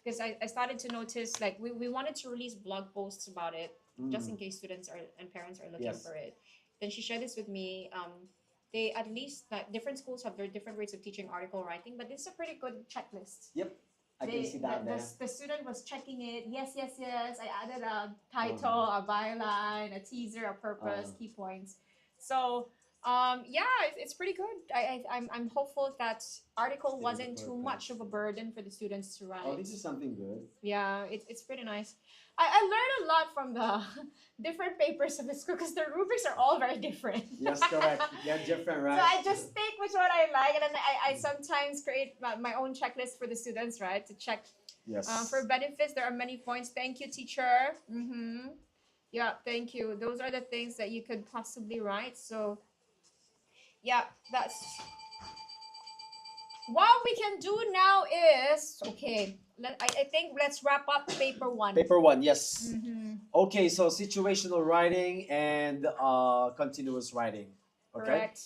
Because I started to notice, like, we wanted to release blog posts about it, just in case students and parents are looking Yes. for it. Then she shared this with me. They at least, different schools have their different ways of teaching article writing, but this is a pretty good checklist. Yep. I can see that there. The student was checking it. Yes, yes, yes. I added a title, a byline, a teaser, a purpose, key points. So yeah, it's pretty good. I'm hopeful that article wasn't too much of a burden for the students to write. Oh, this is something good. Yeah, it's pretty nice. I learned a lot from the different papers of the school because the rubrics are all very different. Yes, correct. Yeah, different, right? So I just pick which one I like, and then I sometimes create my own checklist for the students, right, to check. Yes. For benefits, there are many points. Thank you, teacher. Yeah, thank you. Those are the things that you could possibly write. So yeah, that's what we can do now is okay. I think let's wrap up paper one. Paper one, yes. Okay, so situational writing and continuous writing. Okay. Correct.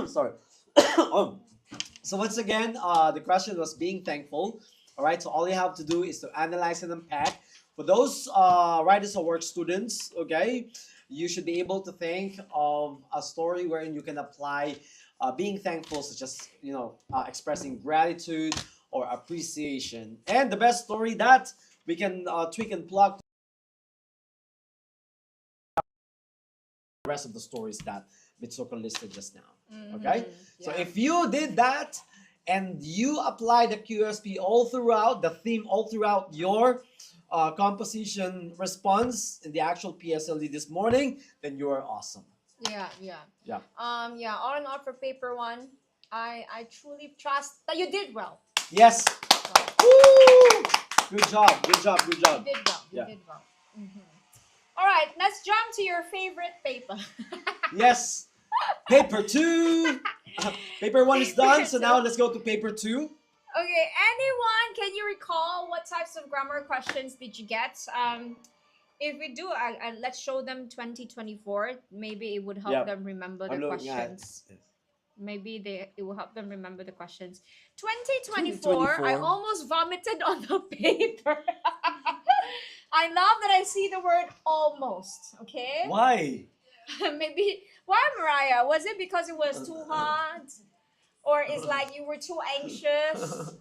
Sorry. So once again, the question was being thankful. All right. So all you have to do is to analyze and unpack. For those writers or work students, okay, you should be able to think of a story wherein you can apply being thankful, such as expressing gratitude or appreciation. And the best story that we can tweak and plug to the rest of the stories that Mitsuko listed just now. Okay? So if you did that and you apply the QSP all throughout, the theme all throughout your composition response in the actual PSLE this morning, then you are awesome. Yeah. Yeah. Yeah, all in all for paper one, I truly trust that you did well. Yes. Woo! Good job. You did well. You did well. All right, let's jump to your favorite paper. Yes. Paper two. Paper one is done, so now let's go to paper two. Okay, anyone, can you recall what types of grammar questions did you get? If we do, let's show them 2024. Maybe it would help them remember the questions. Maybe it will help them remember the questions. 2024, I almost vomited on the paper. I love that I see the word almost, okay? Why? Maybe, why, Mariah? Was it because it was too hot? Or it's like you were too anxious?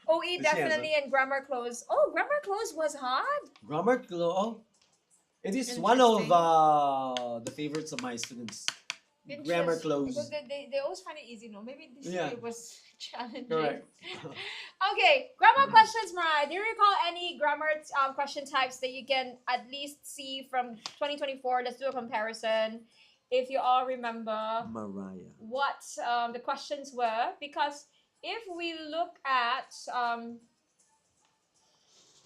OE definitely, and grammar close. Oh, grammar close was hard? Grammar close? It is one of the favorites of my students. Grammar close. Because they always find it easy, no? Maybe this year it was challenging. Correct. Okay, grammar questions, Mariah. Do you recall any grammar question types that you can at least see from 2024? Let's do a comparison. If you all remember Mariah, what the questions were, because if we look at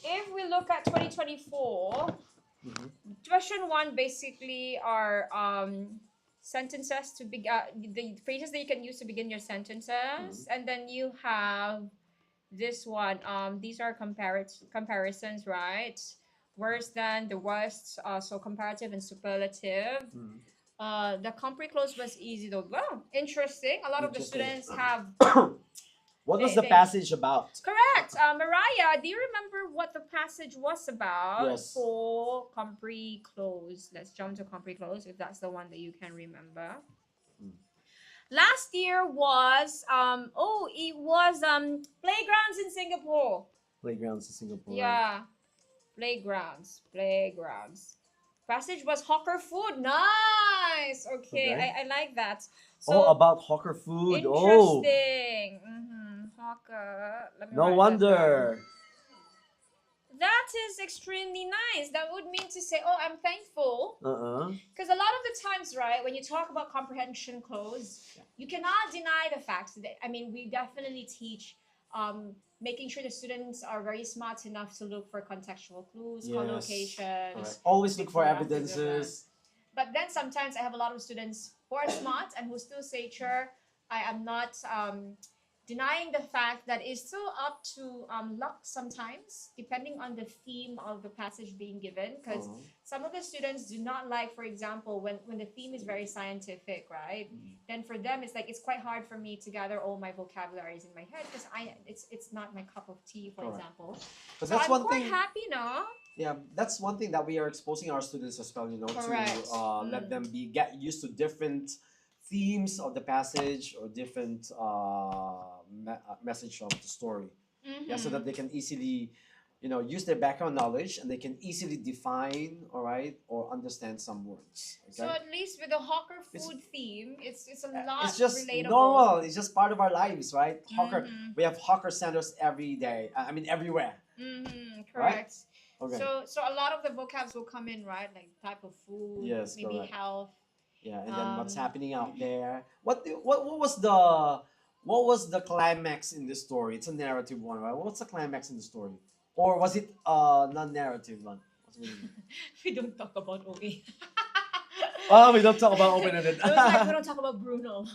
2024, question one basically are sentences to the phrases that you can use to begin your sentences, and then you have this one. These are comparisons, right? Worse than, the worst. So comparative and superlative. Mm. The compre close was easy though. Well, interesting. A lot of the Interesting. students have. What was They, the they passage about? correct. Mariah, do you remember what the passage was about Yes. for compre close? Let's jump to compre close if that's the one that you can remember. Mm. Last year was it was playgrounds in Singapore. Playgrounds in Singapore. Yeah, playgrounds. Passage was hawker food. Nice. Okay, Okay. I like that. Oh, So about hawker food. Oh, interesting. Hawker. Let me no write that down. wonder. That is extremely nice. That would mean to say, oh, I'm thankful. Uh-uh. Because a lot of the times, right, when you talk about comprehension close, you cannot deny the facts that, I mean, we definitely teach making sure the students are very smart enough to look for contextual clues, Yes. collocations. Correct. Always look for before, after the evidences. But then sometimes I have a lot of students who are smart and who still say, sure, I am not denying the fact that it's still up to luck sometimes, depending on the theme of the passage being given. Because some of the students do not like, for example, when the theme is very scientific, right? Then for them, it's like, it's quite hard for me to gather all my vocabularies in my head because it's not my cup of tea, for example. But So that's I'm one quite thing. happy, no? Yeah, that's one thing that we are exposing our students as well, Correct. to let them get used to different themes of the passage or different message of the story. Yeah, so that they can easily, use their background knowledge and they can easily define, all right, or understand some words. So Okay, at least with the hawker It's- food theme, it's a lot it's just relatable. normal. It's just part of our lives, right? Hawker. Mhm. We have hawker centers every day. I mean, everywhere. Correct. Okay. So a lot of the vocabs will come in, right? Like type of food, Yes, maybe correct. health. Yeah, and then what's Um, happening out there? What was the climax in the story? It's a narrative one, right? What's the climax in the story? Or was it a non-narrative one? We don't talk about OA. Oh, we don't talk about open-ended. It was like, we don't talk about Bruno.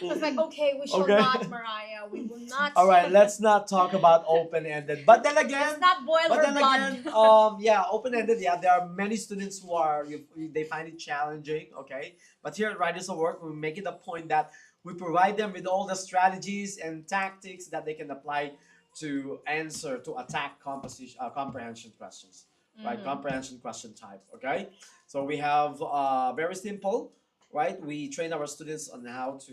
It was like, okay, we shall Okay. not, Mariah. We will not. All right, let's not talk about open-ended. But then again, Let's not boil but her then blood. again, yeah, open-ended. Yeah, there are many students who they find it challenging. Okay, but here at Writers of Work, we make it a point that we provide them with all the strategies and tactics that they can apply to attack comprehension questions, right? Comprehension question type. Okay, so we have very simple, right? We train our students on how to,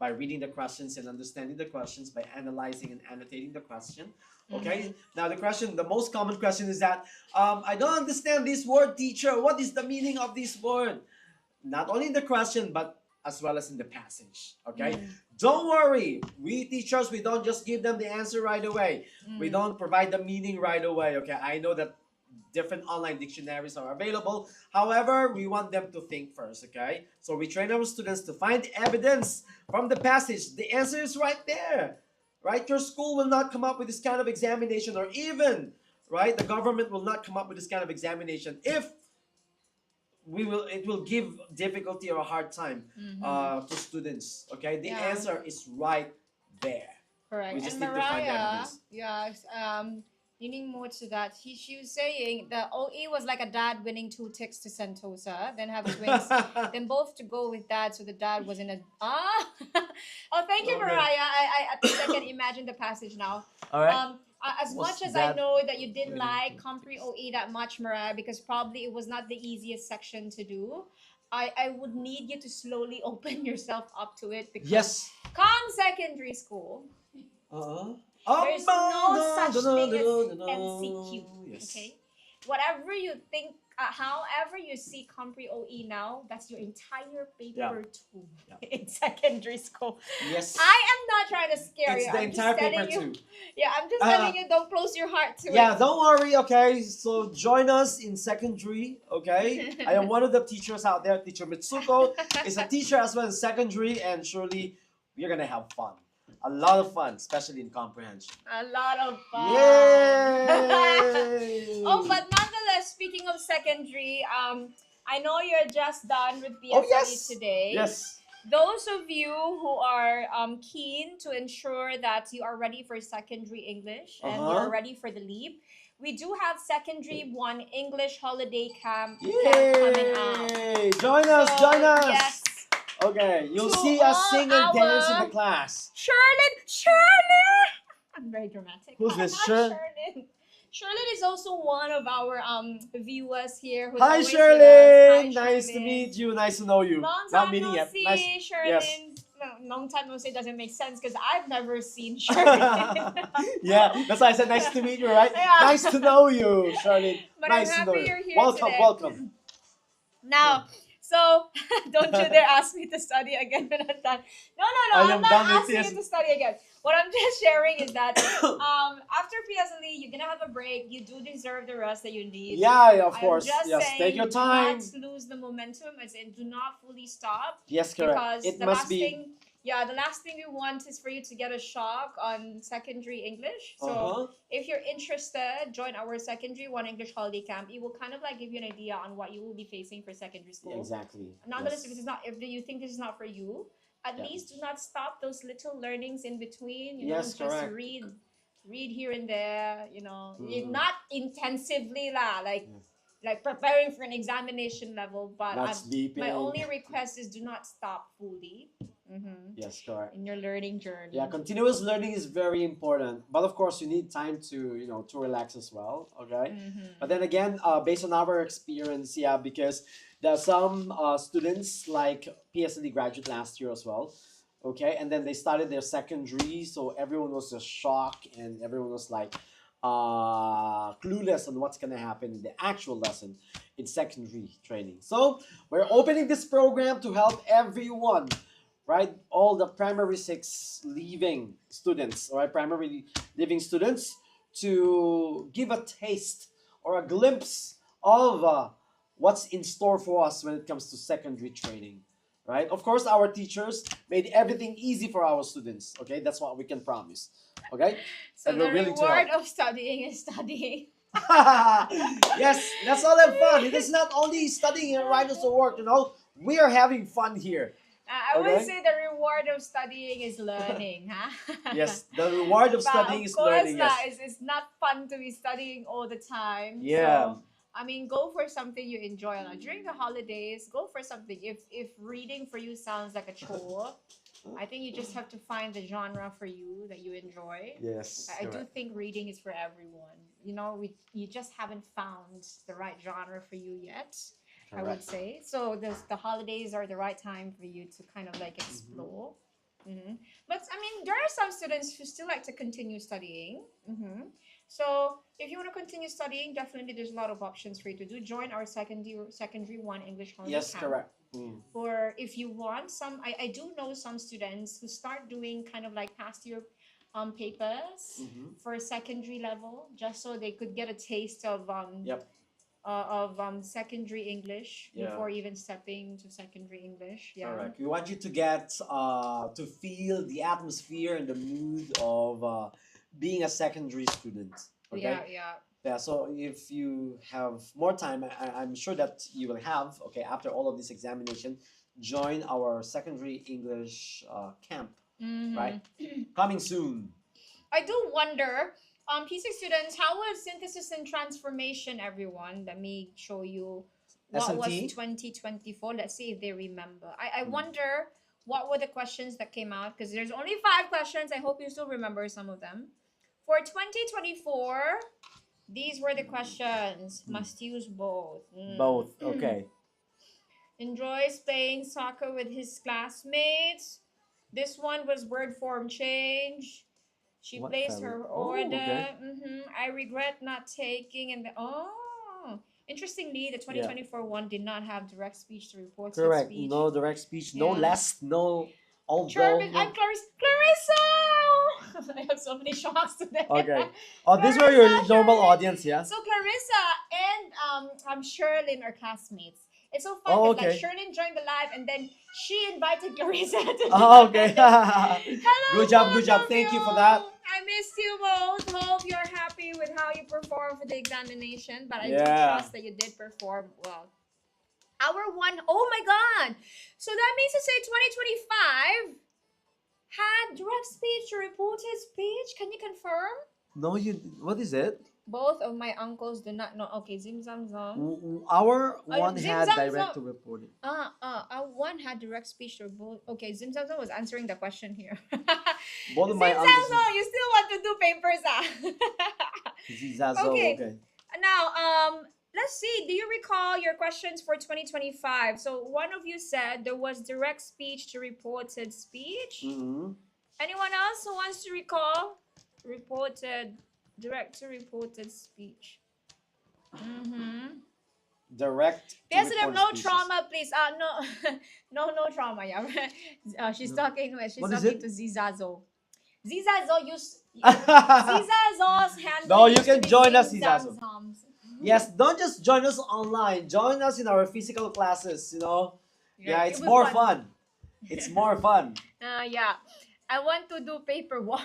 by reading the questions and understanding the questions, by analyzing and annotating the question. Okay. Now the most common question is that I don't understand this word, teacher. What is the meaning of this word? Not only in the question, but as well as in the passage. Okay. Don't worry. We teachers, we don't just give them the answer right away. We don't provide the meaning right away. Okay. I know that different online dictionaries are available. However, we want them to think first, okay? So we train our students to find evidence from the passage. The answer is right there, right? Your school will not come up with this kind of examination, or even, right, the government will not come up with this kind of examination if it will give difficulty or a hard time to students, okay? The Yeah. answer is right there. Correct. We just And need to find Mariah, evidence. yes, leaning more to that, she was saying the OE was like a dad winning 2 ticks to Sentosa, then have twins, then both to go with dad, so the dad was in a Oh, thank you, Okay. Mariah. I think I can imagine the passage now. All right. As Was much as I that know that you didn't winning like 2 Compre OE that much, Mariah, because probably it was not the easiest section to do. I would need you to slowly open yourself up to it because Yes. come secondary school, Uh-huh. there's no such thing as MCQ. Yes. Okay, whatever you think, however you see Compre OE now, that's your entire paper two in secondary school. Yes. I am not trying to scare It's you. the I'm entire just telling paper you. too. Yeah, I'm just telling you. Don't close your heart to Yeah, it. don't worry, okay? So join us in secondary, okay? I am one of the teachers out there. Teacher Mitsuko is a teacher as well in secondary, and surely we're gonna have fun. A lot of fun, especially in comprehension. A lot of fun. Yay! Oh, but nonetheless, speaking of secondary, I know you're just done with Oh PSLE yes, today. yes. Those of you who are keen to ensure that you are ready for secondary English Uh and you're huh. ready for the leap, we do have secondary one English holiday camp coming up. Yay! Join us, join So us. yes, Okay, you'll to see us all sing and dance in the our class. Shirley. I'm very dramatic. Who's Hi, this, Shir? Shirley. Shirley is also one of our viewers here who's Hi, always with us. Hi, Sherlyn. Nice to Shirley. meet you. Nice to know you. Long Not time meeting no yet. Nice. see, Yes. Sherlyn. No, long time no see doesn't make sense because I've never seen Sherlyn. Yeah, that's why I said nice to meet you, right? Yeah. Nice to know you, Sherlyn. But Nice I'm to know happy you. you're here Welcome, today. welcome. Now, so don't you dare ask me to study again when I'm done. No, I I'm am not done with asking this. you to study again. What I'm just sharing is that after PSLE, you're gonna have a break. You do deserve the rest that you need. Yeah, of I'm course. just Yes, saying, take your time. do not lose the momentum, as in do not fully stop. Yes, correct. Because It the must last be. thing, yeah, the last thing we want is for you to get a shock on secondary English. So Uh-huh. if you're interested, join our secondary one English holiday camp. It will kind of like give you an idea on what you will be facing for secondary school. Yeah, exactly. Nonetheless, Yes. if this is not, if you think this is not for you, at Yeah. least do not stop those little learnings in between. Yes, Just correct. read here and there. Mhm. Not intensively lah, Yeah. like preparing for an examination level. But Not sleeping. my only request is do not stop fully. Yes, correct. In your learning journey. Yeah, continuous learning is very important, but of course you need time to to relax as well. Okay, but then again, based on our experience, yeah, because there are some students like PSLE graduate last year as well. Okay, and then they started their secondary, so everyone was just shocked and everyone was like clueless on what's gonna happen in the actual lesson in secondary training. So we're opening this program to help everyone, right? All the primary six leaving students, all right? Primary leaving students to give a taste or a glimpse of what's in store for us when it comes to secondary training, right? Of course, our teachers made everything easy for our students, okay? That's what we can promise, okay? So And the we're willing to reward help. of studying is studying. Yes, let's all have fun. It is not only studying and writing the work, we are having fun here. I would Okay. say the reward of studying is learning, huh? Yes, the reward of But studying of is course, learning. Yes. it's not fun to be studying all the time. Yeah. So, I mean, go for something you enjoy. Like, during the holidays, go for something. If reading for you sounds like a chore, I think you just have to find the genre for you that you enjoy. Yes. I do correct. think reading is for everyone. You just haven't found the right genre for you yet. I would Correct. say so. The holidays are the right time for you to kind of like explore. But I mean, there are some students who still like to continue studying. So if you want to continue studying, definitely there's a lot of options for you to do. Join our secondary one English holiday Yes, camp. correct. Mm. Or if you want some, I do know some students who start doing kind of like past year papers for secondary level, just so they could get a taste of Yep. Secondary English Yeah. before even stepping to secondary English. Yeah. Correct. We want you to get to feel the atmosphere and the mood of being a secondary student. Okay. Yeah. Yeah. So if you have more time, I'm sure that you will have. Okay. After all of this examination, join our secondary English camp. Right. Coming soon. I do wonder, P6 students, how was synthesis and transformation, everyone? Let me show you what SMT? was 2024. Let's see if they remember. I wonder what were the questions that came out, because there's only 5 questions. I hope you still remember some of them. For 2024, these were the questions. Must use both. Both. Okay. Enjoys playing soccer with his classmates. This one was word form change. She What placed family? her Oh, order. okay. I regret not taking interestingly, the 2024 one did not have direct speech to report Correct. speech. No direct speech. No Yeah. less. No. Although. Sherman, No. I'm Clarissa. I have so many shocks today. Okay. Oh, these were your Clarissa, normal Sherlyn. audience, yeah? So Clarissa and Sherlyn are classmates. It's so fun Oh, because okay. like Sherlyn joined the live and then she invited Clarissa to Oh, okay. Hello, Good job, good both job. of Thank you you. for that. I missed you both. Hope you're happy with how you performed for the examination, but I do Yeah. trust that you did perform well. Our one, oh my God. So that means to say 2025 had direct speech to reported speech. Can you confirm? No, you. What is it? Both of my uncles do not know. Okay, Zim Zam Zam. Our one Zim had Zam direct to Zam. reporting. One had direct speech to both. Okay, Zim Zam Zam was answering the question here. Both of Zim my Zam uncles. Zam, you still want to do papers, Zizazo, Okay. okay. Now, let's see. Do you recall your questions for 2025? So one of you said there was direct speech to reported speech. Mm-hmm. Anyone else who wants to recall reported direct to reported speech? Mm-hmm. Direct. PSLE, no trauma, please. No trauma. Yeah, she's No. talking. She's What is talking it? to Zizazo. Zizazo Zizazo's hand. No, you can join us, Zizazo. Zams. Yes, don't just join us online. Join us in our physical classes. Yeah, it's it was more fun. It's more fun. Yeah, I want to do paper walk.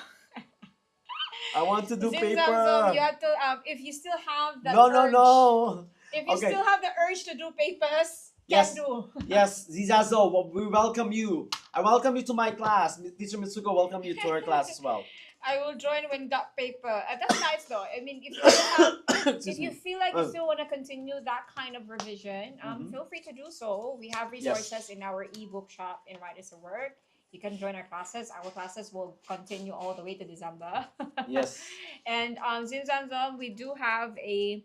I want to do Zim paper. Zam Zam, you have to if you still have the No, urge, no. if you Okay. still have the urge to do papers, Yes. can do. Yes, Zizazo, we welcome you. I welcome you to my class. Teacher Mitsuko welcome you to her class as well. I will join when got paper. That's nice though. I mean, if you have, if Excuse you me. feel like you still want to continue that kind of revision, Mhm. feel free to do so. We have resources in our ebook shop in Write is a Word. You can join our classes. Our classes will continue all the way to December. Yes. And Zim Zam Zam, we do have a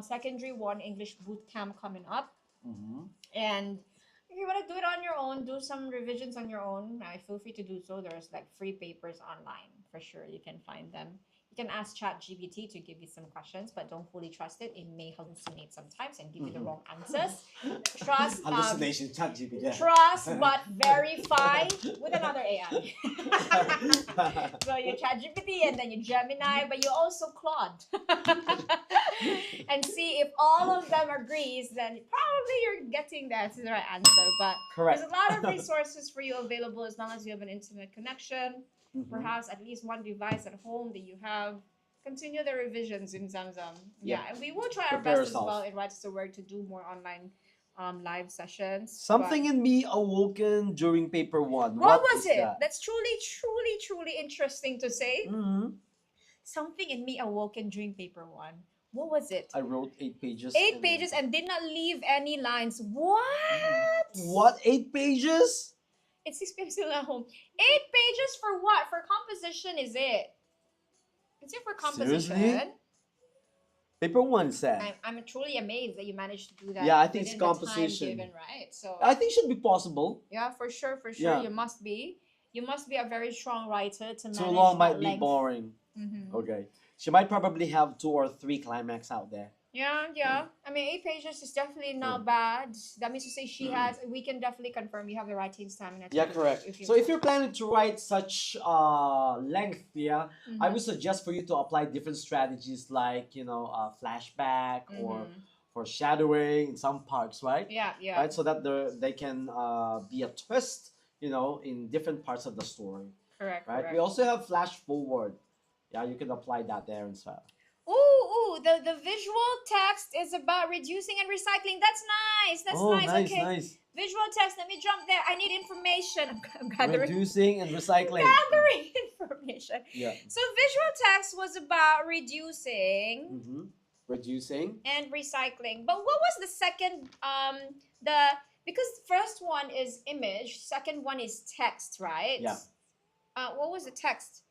secondary one English boot camp coming up. Mhm. And if you want to do it on your own, do some revisions on your own, feel free to do so. There's like free papers online for sure. You can find them. You can ask ChatGPT to give you some questions, but don't fully trust it. It may hallucinate sometimes and give you the wrong answers. Trust, Hallucination, ChatGPT. trust, but verify with another AI. So you ChatGPT and then you Gemini, but you also Claude. And see if all of them agrees, then probably you're getting the right answer. But Correct. there's a lot of resources for you available as long as you have an internet connection. Mhm. Perhaps at least one device at home that you have. Continue the revisions in Zamzam. Yeah, and we will try our Prepare best yourself. as well in Writes to Work to do more online live sessions. Something in me awoken during paper one. What was is it? that? That's truly interesting to say. Mhm. Something in me awoken during paper one. What was it? I wrote 8 pages. 8 pages and did not leave any lines. What? What? 8 pages? It's 6 p.m. still at home. 8 pages for what? For composition, is it? Is it for composition? Seriously? Paper one said. I'm truly amazed that you managed to do that. Yeah, I think it's within the time composition. given, right? So I think should be possible. yeah, for sure, Yeah. you must be. You must be a very strong writer to manage Too long might that be length. boring. Mhm. Okay. She might probably have 2 or 3 climax out there. Yeah. I mean, 8 pages is definitely not bad. That means to say she has. We can definitely confirm you have the writing stamina. Yeah, correct. So if you're planning to write such length, yeah, I would suggest for you to apply different strategies like flashback or foreshadowing in some parts, right? Yeah. Right, so that they can be a twist, in different parts of the story. Correct. Right. We also have flash forward. Yeah, you can apply that there as well. Ooh, the visual text is about reducing and recycling. That's nice. That's nice. Okay. Nice. Visual text, let me jump there. I need information. I'm gathering. Reducing and recycling. Gathering information. Yeah. So visual text was about reducing Reducing. and recycling. But what was the second because first one is image, second one is text, right? Yeah. What was the text?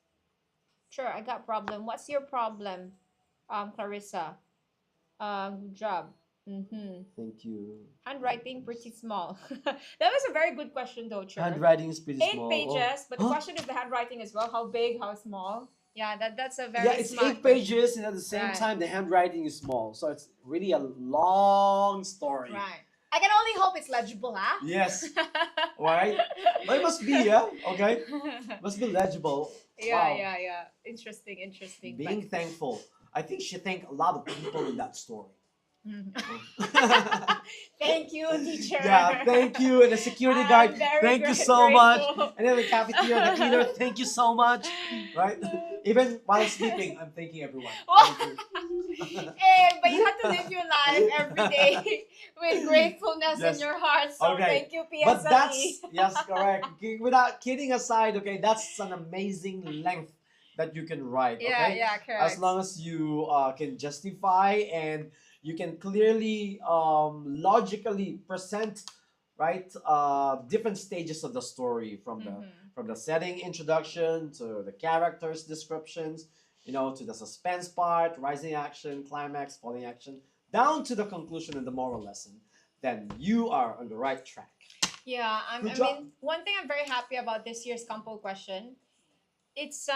Sure, I got problem. What's your problem? Clarissa. Good job. Thank you. Handwriting pretty small. That was a very good question though, Cher. Handwriting is pretty 8 small. pages, but the question is the handwriting as well. How big, how small? Yeah, that's a very it's smart 8 pages, and at the same Right. time the handwriting is small, so it's really a long story. question. Right. I can only hope it's legible, huh? Yes. Right. But it must be, yeah. Okay. Must be legible. Yeah, Wow. yeah. Interesting. Being thankful. I think she thanked a lot of people in that story. Mhm. Thank you, teacher. Yeah, thank you. And the security guard, I'm very thank you so much. grateful. And then the cafeteria, the cleaner, thank you so much. Right? Even while sleeping, I'm thanking everyone. Thank you. Hey, but you have to live your life every day with gratefulness in Yes. your heart. So Okay. thank you, But PSLE. that's, yes, correct. Without kidding aside, okay, that's an amazing length that you can write, Yeah, okay? yeah, As correct. long as you can justify and you can clearly, logically present, right, different stages of the story from the setting introduction to the characters descriptions, to the suspense part, rising action, climax, falling action, down to the conclusion and the moral lesson, then you are on the right track. Yeah, Good I job. mean, one thing I'm very happy about this year's Campo question, it's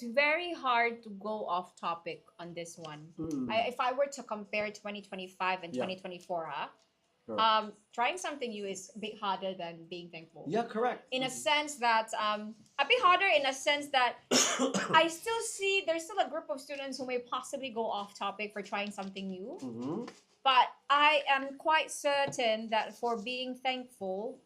very hard to go off topic on this one. Mm, If I were to compare 2025 and yeah, 2024, correct. trying something new is a bit harder than being thankful. Yeah, correct. In a sense that a bit harder in a sense that I still see there's still a group of students who may possibly go off topic for trying something new. Mm-hmm. But I am quite certain that for being thankful,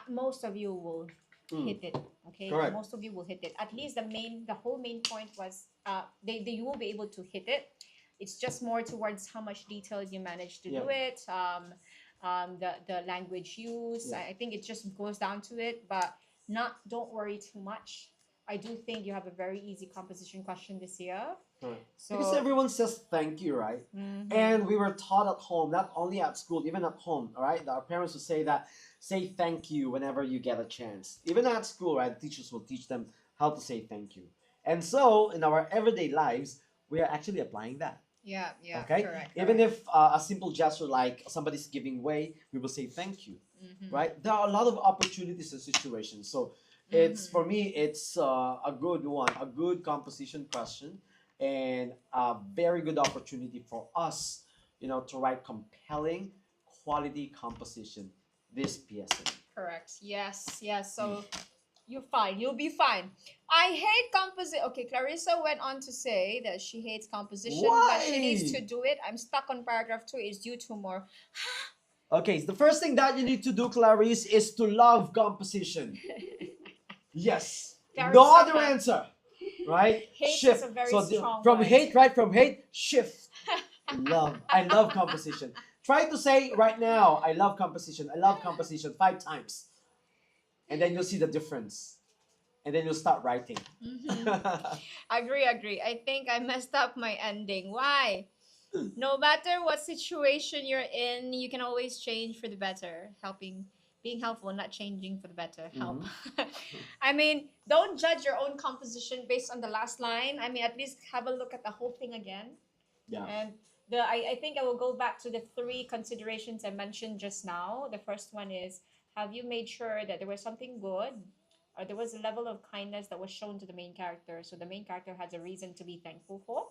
most of you will hit it. Okay, Correct. most of you will hit it. At least the whole main point was you will be able to hit it. It's just more towards how much detail you manage to Yeah. do it. The language use. Yeah. I think it just goes down to it. But not don't worry too much. I do think you have a very easy composition question this year. Correct. So Because everyone says thank you, right? Mhm. And we were taught at home, not only at school, even at home, all right? Our parents would say that, say thank you whenever you get a chance. Even at school, right? Teachers will teach them how to say thank you. And so, in our everyday lives, we are actually applying that. Yeah, yeah, Okay? correct. Even correct. if a simple gesture like somebody's giving way, we will say thank you, Mhm. right? There are a lot of opportunities and situations. So, it's for me, it's a good one, a good composition question, and a very good opportunity for us, to write compelling, quality composition this PSLE. Correct. Yes, yes. So you're fine. You'll be fine. I hate composition. Okay, Clarissa went on to say that she hates composition, but she needs to Why? do it. I'm stuck on paragraph 2. It's due to more. Okay, so the first thing that you need to do, Clarice, is to love composition. Yes. No Clarissa, other answer. Right? hate is Shift. a very So strong from word. hate, right? From hate, shift. Love. I love composition. Try to say right now, I love composition. I love composition 5 times. And then you'll see the difference. And then you'll start writing. Agree. I think I messed up my ending. Why? No matter what situation you're in, you can always change for the better. Being helpful, not changing for the better. Help. I mean, don't judge your own composition based on the last line. I mean, at least have a look at the whole thing again. Yeah. And I think I will go back to the 3 considerations I mentioned just now. The first one is, have you made sure that there was something good or there was a level of kindness that was shown to the main character, so the main character has a reason to be thankful for?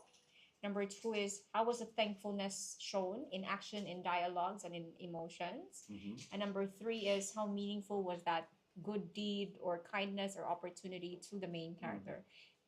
Number 2 is, how was the thankfulness shown in action, in dialogues, and in emotions? Mhm. And number 3 is, how meaningful was that good deed or kindness or opportunity to the main character?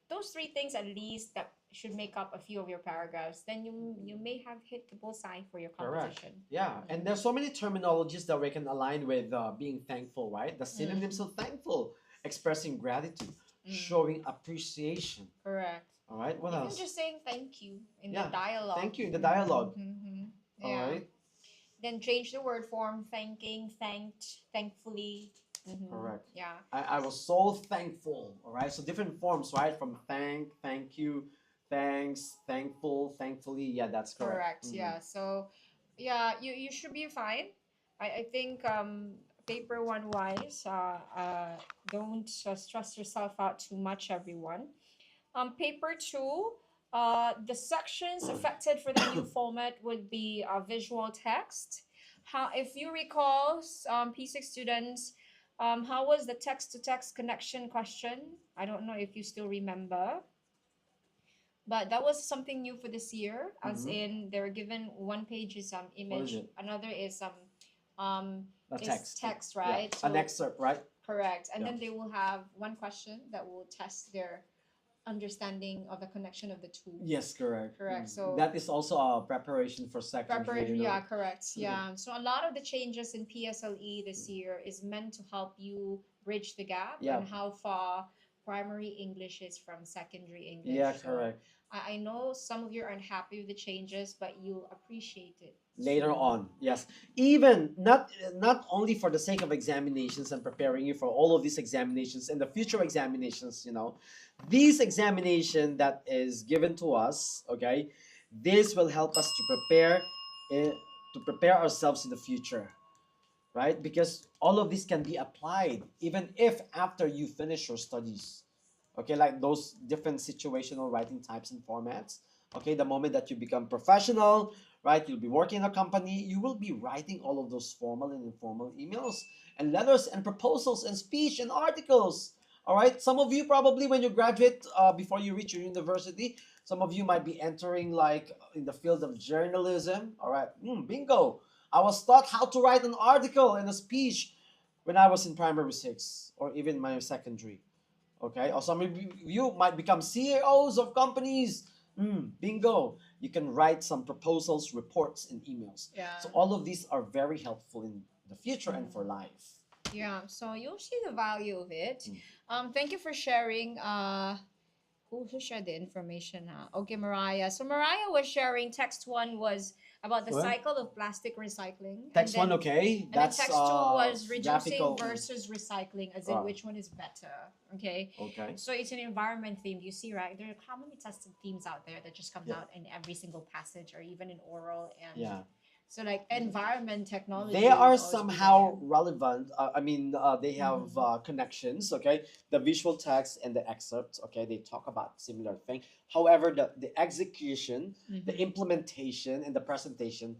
Those 3 things at least that should make up a few of your paragraphs. Then you may have hit the bullseye for your Correct. composition. Yeah, and there's so many terminologies that we can align with being thankful, right? The synonyms of thankful: expressing gratitude, showing appreciation. Correct. All right, what Even else? just saying thank you in Yeah, the dialogue. thank you in the dialogue. All Yeah. right, Then change the word form: thanking, thanked, thankfully. correct. Yeah. I was so thankful. All right, so different forms, right? From thank you, thanks, thankful, thankfully. Yeah, that's correct. Correct. Yeah. So, yeah, you should be fine. I think paper one wise, don't stress yourself out too much, everyone. Paper two, the sections affected for the new format would be visual text. How, if you recall, P6 students, how was the text to text connection question? I don't know if you still remember, but that was something new for this year. As in, they were given one page is image, it? another is The is text. text, Yeah, right? an So excerpt, right? correct, and Yeah. then they will have one question that will test their understanding of the connection of the two. Yes, correct. Correct. So That is also a preparation for secondary, preparation, you yeah, know. correct. Yeah. So a lot of the changes in PSLE this year is meant to help you bridge the gap Yeah. and how far primary English is from secondary English. Yeah, So correct. I know some of you aren't happy with the changes, but you'll appreciate it Later soon. on, yes. Even not only for the sake of examinations and preparing you for all of these examinations and the future examinations, you know, these examination that is given to us, okay, this will help us eh, to prepare ourselves in the future, right? Because all of this can be applied even if after you finish your studies. Okay, like those different situational writing types and formats. Okay, the moment that you become professional, right, you'll be working in a company, you will be writing all of those formal and informal emails and letters and proposals and speech and articles. All right, some of you probably when you graduate, before you reach your university, some of you might be entering like in the field of journalism. All right, bingo. I was taught how to write an article and a speech when I was in primary six or even my secondary. Okay, or some of you might become CEOs of companies. Bingo. You can write some proposals, reports, and emails. Yeah. So all of these are very helpful in the future and for life. Yeah, so you'll see the value of it. Mm. Thank you for sharing. Who shared the information now? Okay, Mariah. So Mariah was sharing. Text one was about the What? cycle of plastic recycling. Text and one, then, okay. And then text two was reducing graphical. versus recycling, as in Ah. which one is better. Okay. Okay. So it's an environment theme. You see, right? There are commonly tested themes out there that just comes Yeah. out in every single passage or even in oral and Yeah. so like environment technology. They will are always be somehow there. relevant. They have Mhm. connections. Okay, the visual text and the excerpt. Okay, they talk about similar thing. However, the execution, the Mhm. implementation, and the presentation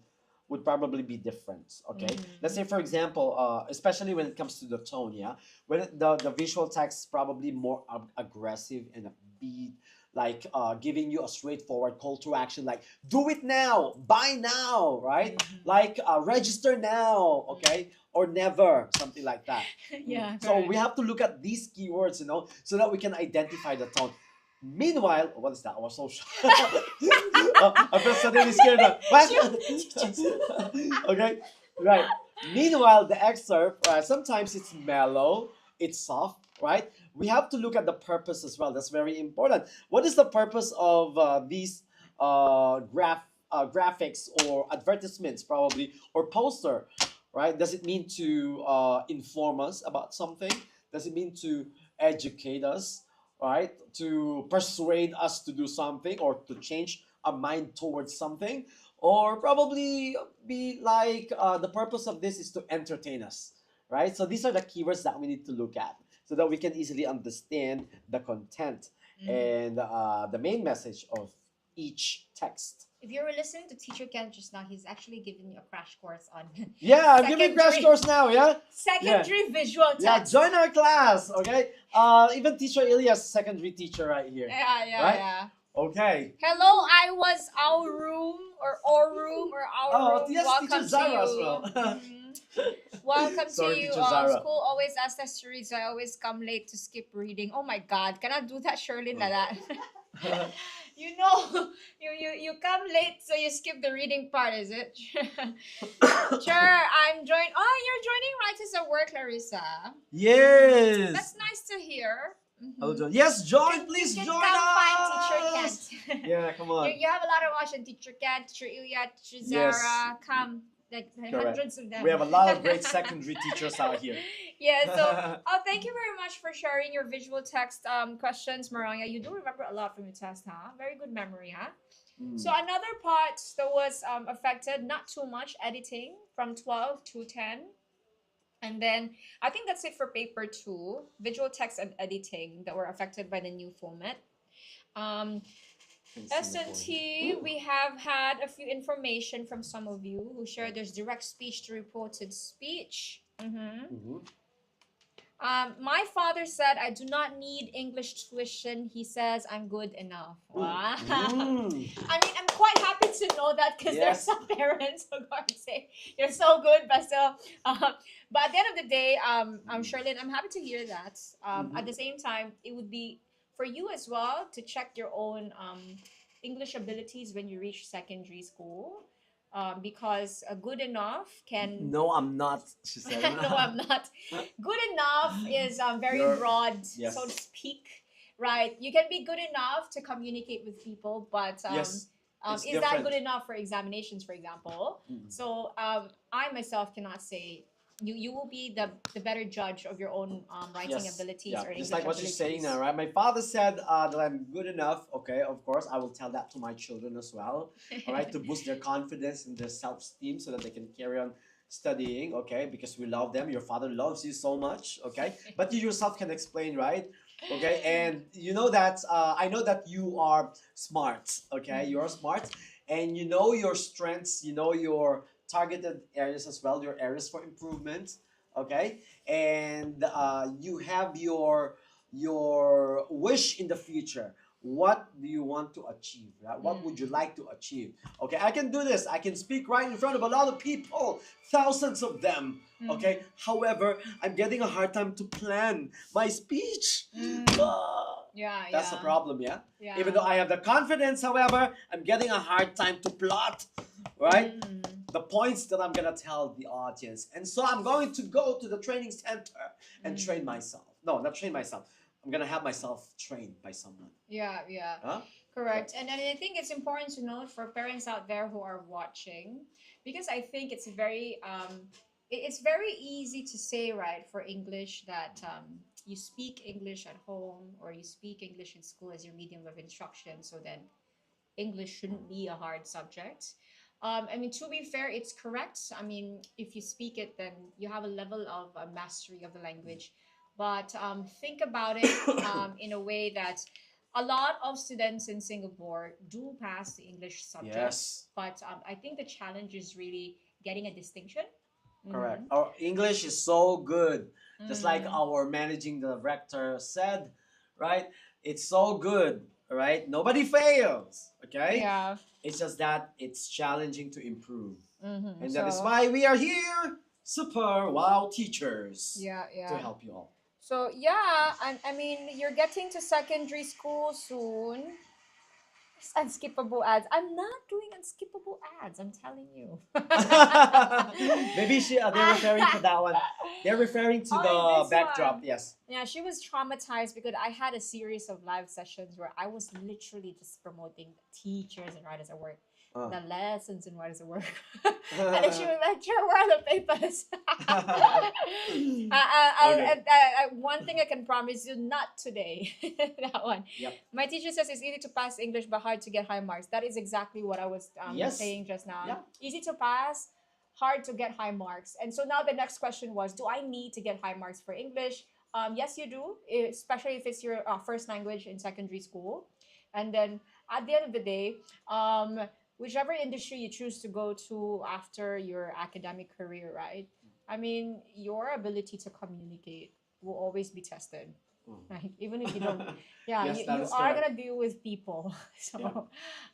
would probably be different. Okay, Mhm. let's say for example, especially when it comes to the tone. Yeah, when the visual text is probably more aggressive and upbeat, like giving you a straightforward call to action, like do it now, buy now, right? Mhm. Like register now, okay, or never, something like that. Yeah, So correct. we have to look at these keywords, you know, so that we can identify the tone. Meanwhile, what is that? I was so I feel suddenly scared. What? Okay, right. Meanwhile, the excerpt, sometimes it's mellow, it's soft, right? We have to look at the purpose as well. That's very important. What is the purpose of these graphics or advertisements, probably, or poster, right? Does it mean to inform us about something? Does it mean to educate us, right? To persuade us to do something or to change our mind towards something? Or probably be like the purpose of this is to entertain us, right? So these are the keywords that we need to look at so that we can easily understand the content and the main message of each text. If you were listening to Teacher Ken just now, he's actually giving you a crash course on Yeah, I'm giving crash secondary- course now. Yeah, secondary visual yeah. text. Join our class, okay? Even teacher Ilya's secondary teacher right here. Yeah, yeah, Right? yeah. Okay. Hello, I was our room or our room or our Oh, room. yes, Welcome teacher to Zara you. as well. Welcome Sorry, to you. teacher Zara. School always asks us to read, so I always come late to skip reading. Oh my God, can I do that, Sherlyn, like that? You know, you come late, so you skip the reading part, is it? Sure, I'm joining. Oh, you're joining right as a work, Larissa. Yes. That's nice to hear. Hello, John. Yes, join. You Please can join come us. find Teacher Kent. Yeah, come on. You have a lot of options. Teacher Kent, Teacher Ilya, Teacher Yes. Zara. Come. Like hundreds of them. We have a lot of great secondary teachers out here. Yeah, so thank you very much for sharing your visual text questions, Mariah. You do remember a lot from your test, huh? Very good memory, huh? So another part that was affected, not too much, editing from 12 to 10. And then I think that's it for paper 2, visual text and editing that were affected by the new format. S&T, we have had a few information from some of you who shared there's direct speech to reported speech. My father said, I do not need English tuition. He says, I'm good enough. Wow. I mean, I'm quite happy to know that because there's some parents who are going to say, you're so good, but still. But at the end of the day, Charlene, I'm happy to hear that. At the same time, it would be for you as well to check your own English abilities when you reach secondary school, because good enough can No, I'm not. She said. no, I'm not. Good enough is very You're broad, so to yes, speak, right? You can be good enough to communicate with people, but yes. It's is that good different. enough for examinations, for example? Mm. So I myself cannot say. You will be the better judge of your own writing Yes, abilities yeah, or just English like what you're saying now, abilities. right? My father said that I'm good enough. Okay, of course, I will tell that to my children as well. All right, to boost their confidence and their self-esteem so that they can carry on studying. Okay, because we love them. Your father loves you so much. Okay, but you yourself can explain, right? Okay, and you know that I know that you are smart. Okay, you are smart, and you know your strengths. You know your targeted areas as well. Your areas for improvement. Okay, and you have your wish in the future. What do you want to achieve, right? What would you like to achieve? Okay, I can do this. I can speak right in front of a lot of people, thousands of them. Okay, however, I'm getting a hard time to plan my speech. Yeah, That's the yeah, problem, yeah. yeah. Even though I have the confidence, however, I'm getting a hard time to plot, right? The points that I'm gonna tell the audience. And so I'm going to go to the training center and train myself. No, not train myself. I'm gonna have myself trained by someone. Yeah, yeah. Huh? Correct. And I think it's important to note for parents out there who are watching, because I think it's very it's very easy to say, right, for English that you speak English at home or you speak English in school as your medium of instruction, so then English shouldn't be a hard subject. I mean, to be fair, it's correct. I mean, if you speak it, then you have a level of mastery of the language. But think about it in a way that a lot of students in Singapore do pass the English subjects, Yes. but I think the challenge is really getting a distinction. Correct. Mm-hmm. Our English is so good. Just like Mm. our managing director said, right? It's so good, right? Nobody fails, okay? Yeah. It's just that it's challenging to improve. Mm-hmm. And that is So why we are here, super wow teachers, yeah, to yeah. help you all. So yeah, and I mean you're getting to secondary school soon. It's unskippable ads. I'm not doing unskippable ads. I'm telling you. Maybe they're referring to that one. They're referring to Oh, the this backdrop, one. yes. Yeah, she was traumatized because I had a series of live sessions where I was literally just promoting teachers and writers at work, Uh. the lessons and writers at work. And then she was like, "Sure, where are the papers?" Okay. One thing I can promise you, not today. That one. Yep. My teacher says it's easy to pass English but hard to get high marks. That is exactly what I was Yes. saying just now. Yeah. Easy to pass, hard to get high marks. And so now the next question was, do I need to get high marks for English? Yes, you do, especially if it's your first language in secondary school. And then at the end of the day, whichever industry you choose to go to after your academic career, right? I mean, your ability to communicate will always be tested. Right? Even if you don't, yeah, Yes, that you is are correct. gonna deal with people. So Yeah.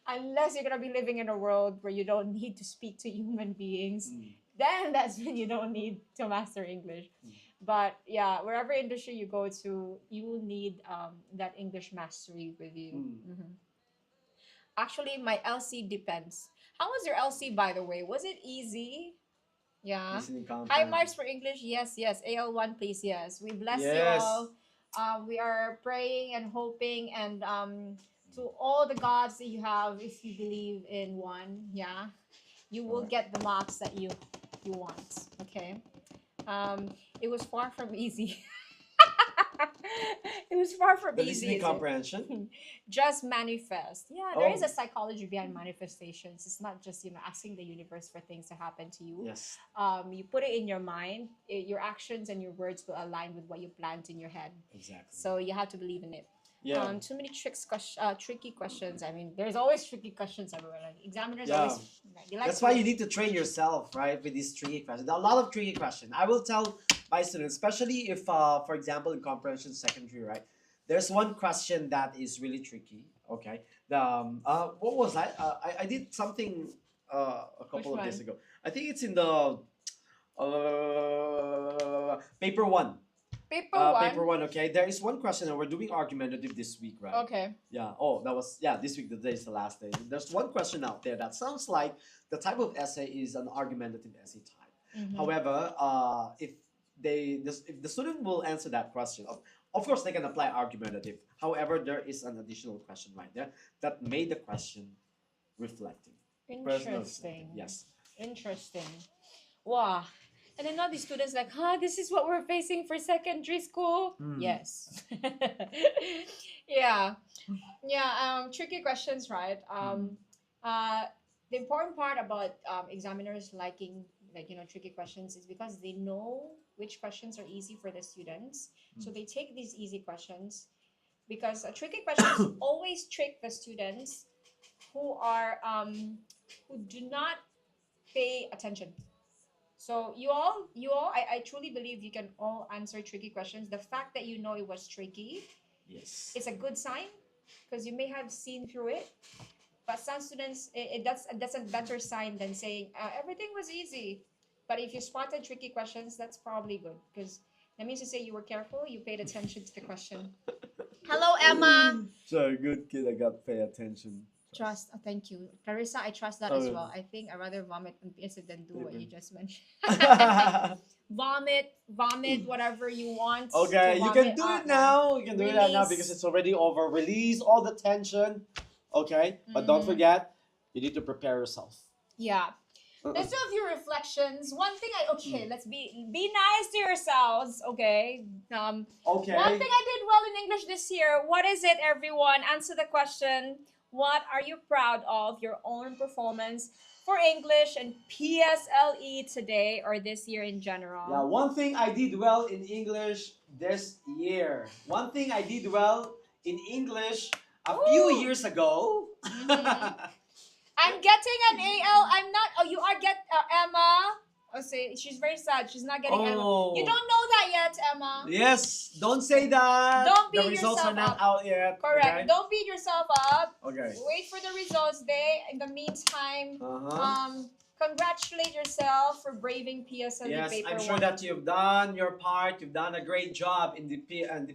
unless you're gonna be living in a world where you don't need to speak to human beings, Mm. then that's when you don't need to master English. But yeah, wherever industry you go to, you will need that English mastery with you. Mm. Mhm. Actually, my LC depends. How was your LC, by the way? Was it easy? Yeah. Listening High comprehension. marks for English? Yes, yes. AL1, please, yes. We bless you Yes. all. We are praying and hoping and to all the gods that you have, if you believe in one, yeah, you will Alright. get the marks that you want. Okay. Um, it was far from easy. It was far from The easy, listening is it? comprehension. Just manifest. Yeah, there is Oh. a psychology behind manifestations. It's not just asking the universe for things to happen to you. Yes. You put it in your mind. Your actions and your words will align with what you planned in your head. Exactly. So you have to believe in it. Yeah. Too many tricky questions. I mean, there's always tricky questions everywhere. Like examiners Yeah. always. They like That's to- why you need to train yourself, right, with these tricky questions. There are a lot of tricky questions. I will tell my students, especially if, for example, in comprehension secondary, right, there's one question that is really tricky. Okay. What was I? I did something a Which couple of days one? ago. I think it's in the paper one. Paper one. Paper one, okay. There is one question, and we're doing argumentative this week, right? Okay. Yeah. Oh, that was yeah. This week, the day is the last day. There's one question out there that sounds like the type of essay is an argumentative essay type. Mhm. However, if the student will answer that question, of course they can apply argumentative. However, there is an additional question right there that made the question reflecting. Personal reflecting. Interesting. Yes. Interesting. Wow. And then all these students like, huh, this is what we're facing for secondary school? Mm. Yes. Yeah. Yeah, tricky questions, right? The important part about examiners liking tricky questions is because they know which questions are easy for the students. So they take these easy questions because tricky questions always trick the students who do not pay attention. So I truly believe you can all answer tricky questions. The fact that you know it was tricky, Yes. it's a good sign because you may have seen through it. But some students, that's a better sign than saying everything was easy. But if you spotted tricky questions, that's probably good because that means to say you were careful, you paid attention to the question. Hello, Emma. So a good kid, I got pay attention. Trust. Oh, thank you, Clarissa. I trust that as well. I think I rather vomit on PS than do what you just mentioned. Vomit, whatever you want. Okay, you can do it now. You can do it now Release. because it's already over. Release all the tension. Okay, but don't forget, you need to prepare yourself. Yeah. Let's do a few reflections. One thing let's be nice to yourselves. Okay. Okay. One thing I did well in English this year. What is it, everyone? Answer the question. What are you proud of your own performance for English and PSLE today or this year in general? Yeah, one thing I did well in English this year. One thing I did well in English a few years ago. I'm getting an AL. I'm not. Oh, you are Emma. Oh, say she's very sad. She's not getting Emma. You don't know that yet, Emma. Yes, don't say that. Don't beat the results yourself are not up. out yet. Correct. Okay? Don't beat yourself up. Okay. Wait for the results day. In the meantime, Uh-huh. congratulate yourself for braving PSLE Yes, paper I'm sure one. that you've done your part. You've done a great job in the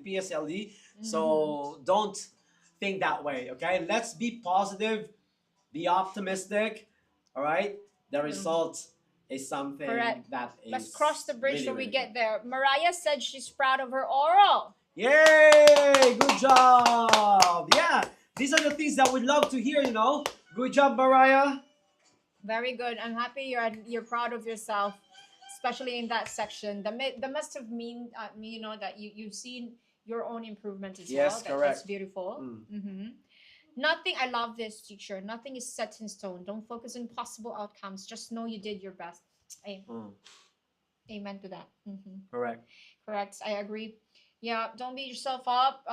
PSLE. So don't think that way. Okay, let's be positive, be optimistic. All right, the result is something Correct. that is. Let's cross the bridge really, when we really get there. Mariah said she's proud of her oral. Yay! Good job. Yeah, these are the things that we'd love to hear. Good job, Mariah. Very good. I'm happy you're proud of yourself, especially in that section. That must have that you've seen your own improvement as Yes, well. correct. That's beautiful. Nothing. I love this, teacher. Nothing is set in stone. Don't focus on possible outcomes. Just know you did your best. Amen to that. Correct. Correct. I agree. Yeah. Don't beat yourself up.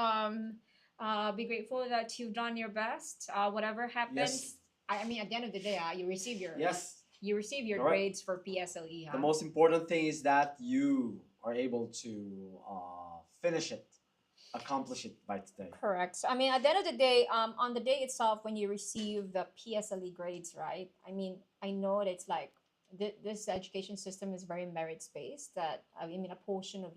Be grateful that you've done your best. Whatever happens. Yes. I mean, at the end of the day, you receive your Yes. Correct. grades for PSLE. The most important thing is that you are able to finish it, accomplish it by today. Correct. I mean, at the end of the day, on the day itself, when you receive the PSLE grades, right? I mean, I know that it's like this education system is very merits based. That I mean, a portion of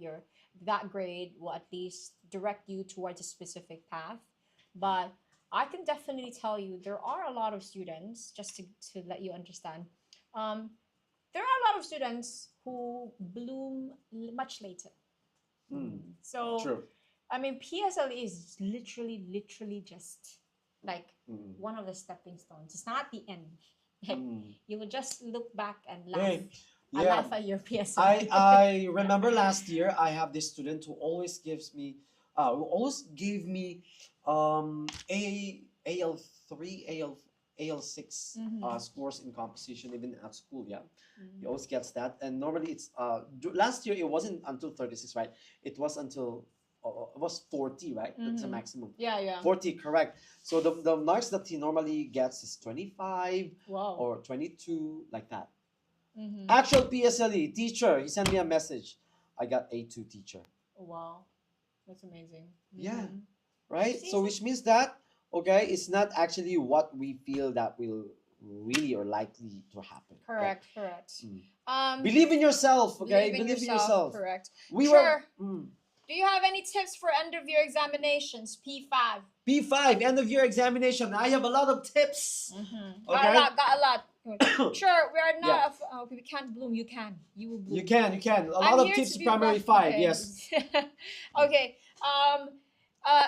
that grade will at least direct you towards a specific path. But I can definitely tell you there are a lot of students, just to let you understand, there are a lot of students who bloom much later. So, True. I mean, PSLE is literally just like one of the stepping stones. It's not the end. Like, you will just look back and laugh. Hey, I yeah. laugh at your PSLE. I remember last year I have this student who always gave me AL3, AL6 scores in composition even at school. Yeah, he always gets that, and normally it's last year it wasn't until 36, right? It was until it was 40, right? That's the maximum. Yeah. 40, correct. So the marks that he normally gets is 25 or 22, like that. Actual PSLE teacher, he sent me a message. I got A2 teacher. Wow, that's amazing. Yeah, right. So which means that it's not actually what we feel that will really or likely to happen. Correct. Believe in yourself. Okay, believe in yourself. Correct. We Sure. were. Do you have any tips for end of year examinations? P5. P5, end of year examination. I have a lot of tips. Mm-hmm. Got a Okay? lot, got a lot. Sure, we are Yeah. not. We can't bloom. You can. You will bloom. You can. A I'm lot of here tips to to be primary rough. 5, Okay. yes. Okay.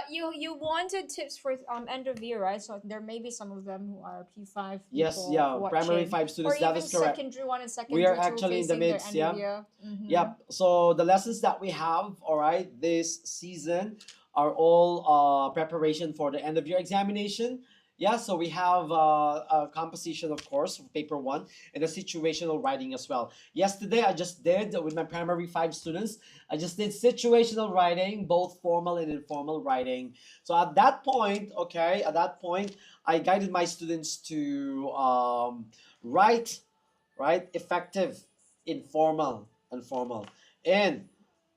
You wanted tips for end of year, right? So there may be some of them who are P5 Yes, people yeah, primary watching, 5 or students, that even is correct. secondary 1 and We secondary are 2 actually in the facing their midst, end yeah. of year. Mm-hmm. Yep. So the lessons that we have, all right, this season are all preparation for the end of year examination. Yeah, so we have a composition, of course, for paper 1 and a situational writing as well. Yesterday, I just did with my primary 5 students, I just did situational writing, both formal and informal writing. So at that point, okay, at that point, I guided my students to write, right, effective, informal, and formal. And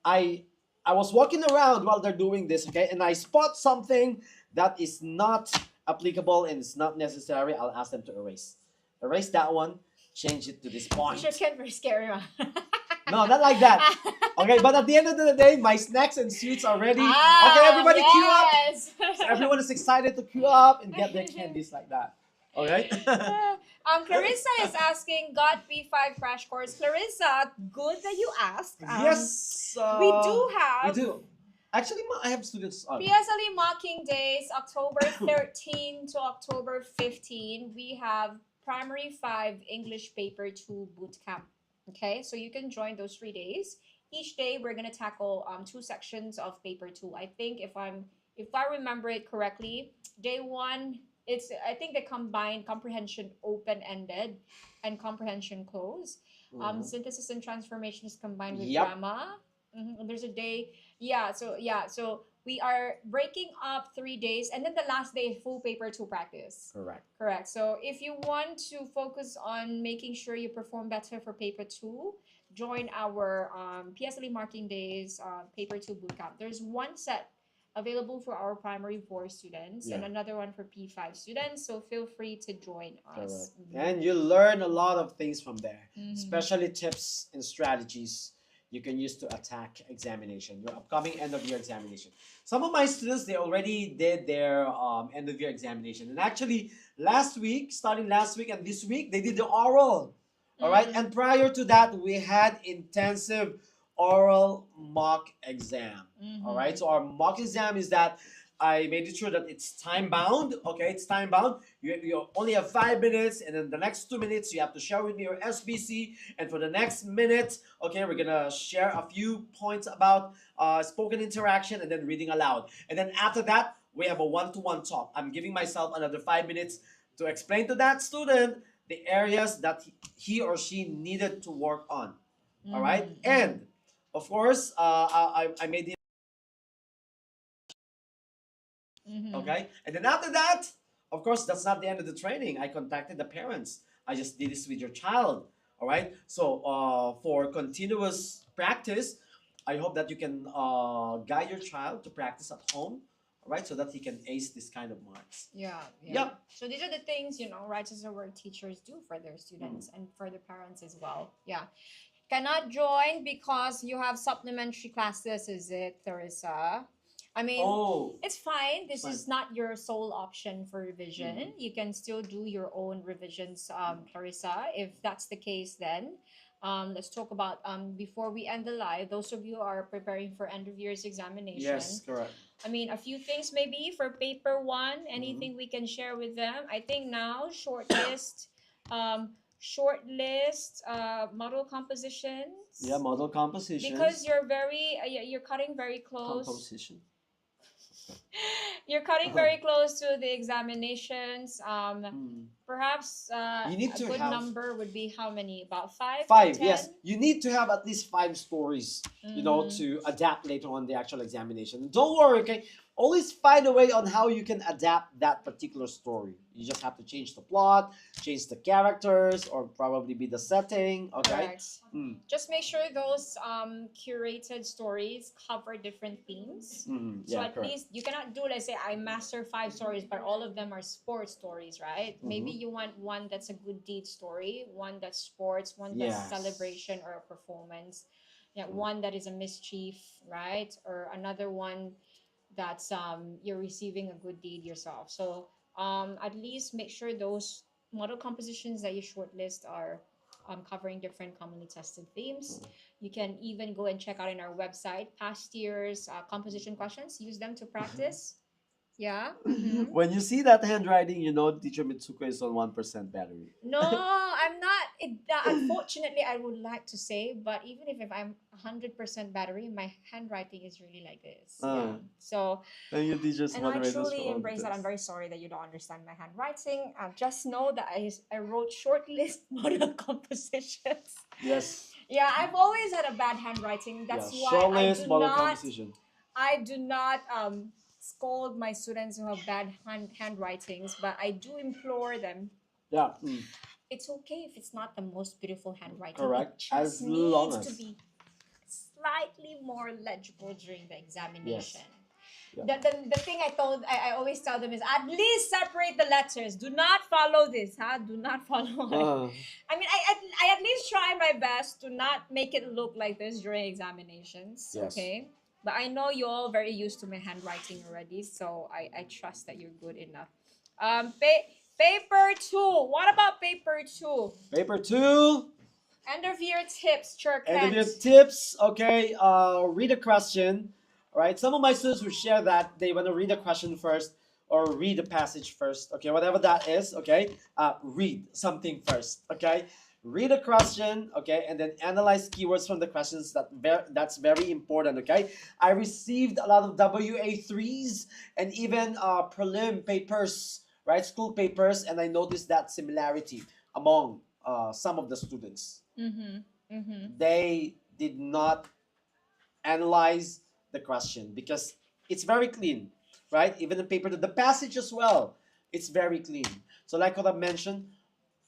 I I was walking around while they're doing this, okay, and I spot something that is not applicable and it's not necessary. I'll ask them to erase. Erase that one, change it to this point. Teacher Ken, very scary, man. No, not like that. Okay, but at the end of the day, my snacks and sweets are ready. Ah, Okay, everybody queue up. yes. So everyone is excited to queue up and get their candies like that. Okay? Clarissa is asking, got P5 crash course. Clarissa, good that you asked. Yes. We do have We do. Actually, I have students on. PSLE mocking days, October 13 to October 15. We have primary 5 English paper 2 boot camp. Okay, so you can join those 3 days. Each day we're gonna tackle 2 sections of paper 2. I think if I remember it correctly, day 1 it's I think they combine comprehension open ended and comprehension closed. Synthesis and transformation is combined with Yep. grammar. And there's a day, so we are breaking up 3 days, and then the last day full paper 2 practice. Correct. So if you want to focus on making sure you perform better for paper 2, join our PSLE marking days paper 2 bootcamp. There's one set available for our primary 4 students and Yeah. another one for P5 students. So feel free to join us. And you learn a lot of things from there, Mhm. especially tips and strategies you can use to attack examination, your upcoming end of year examination. Some of my students, they already did their end of year examination. And actually, starting last week and this week, they did the oral. All right. Mhm. And prior to that, we had intensive oral mock exam. All right. So our mock exam is that I made it sure that it's time bound. Okay, it's time bound. You only have 5 minutes, and then the next 2 minutes you have to share with me your SBC. And for the next minute, okay, we're gonna share a few points about spoken interaction and then reading aloud. And then after that, we have a one-to-one talk. I'm giving myself another 5 minutes to explain to that student the areas that he or she needed to work on. All right, and of course, I made the okay, and then after that, of course, that's not the end of the training. I contacted the parents. I just did this with your child. All right. So for continuous practice, I hope that you can guide your child to practice at home. All right, so that he can ace this kind of marks. Yeah. Yep. So these are the things, right as a work teachers do for their students and for the parents as well. Yeah. Cannot join because you have supplementary classes, is it, Clarissa? I mean, Oh, it's fine. This fine. is not your sole option for revision. You can still do your own revisions, Clarissa. If that's the case, then let's talk about before we end the live. Those of you who are preparing for end of year's examination. yes, correct. I mean, a few things maybe for paper 1. Anything we can share with them? I think now model compositions. Yeah, model composition. Because you're cutting very close. Composition. You're cutting very close to the examinations. Perhaps You need a to good have number would be how many? About 5? five. to 10? Yes, you need to have at least 5 stories, Mhm. to adapt later on the actual examination. Don't worry, okay? Always find a way on how you can adapt that particular story. You just have to change the plot, change the characters, or probably be the setting. Okay. Correct. Mm. Just make sure those curated stories cover different themes. So Yeah, at correct. least you cannot do, let's say, I master 5 stories, but all of them are sports stories, right? Maybe you want one that's a good deed story, one that's sports, one that's Yes. celebration or a performance. Yeah, one that is a mischief, right? Or another one that's you're receiving a good deed yourself. So at least make sure those model compositions that you shortlist are covering different commonly tested themes. You can even go and check out in our website past years composition questions. Use them to practice. Yeah. Mm-hmm. When you see that handwriting, you know teacher Mitsuko is on 1% battery. No, I'm not. Unfortunately, I would like to say, but even if I'm 100% battery, my handwriting is really like this. Yeah. So, And your teachers and I moderators for truly all the embrace that. I'm tests. very sorry that you don't understand my handwriting. Just know that I wrote short list model compositions. Yes. Yeah, I've always had a bad handwriting. Yeah. That's why Shortlist model composition. I do not scold my students who have bad handwritings, but I do implore them. Yeah. It's okay if it's not the most beautiful handwriting. Correct. It As just long needs as. to be slightly more legible during the examination. Yes. Yeah. The thing I always tell them is at least separate the letters. Do not follow this, huh? Do not follow it. I mean, I at least try my best to not make it look like this during examinations. Yes. Okay. But I know you're all very used to my handwriting already, so I trust that you're good enough. Paper two. What about paper two? Paper 2. End of year tips, End of Churkent. your tips. Okay. Read a question. All right. Some of my students will share that they want to read a question first or read a passage first. Okay. Whatever that is. Okay. Read something first. Okay. Read a question. Okay. And then analyze keywords from the questions. That's very important. Okay. I received a lot of WA3s and even prelim papers, right? School papers, and I noticed that similarity among some of the students. Mm-hmm. Mm-hmm. They did not analyze the question because it's very clean, right? Even the paper, the passage as well, it's very clean. So, like what I mentioned,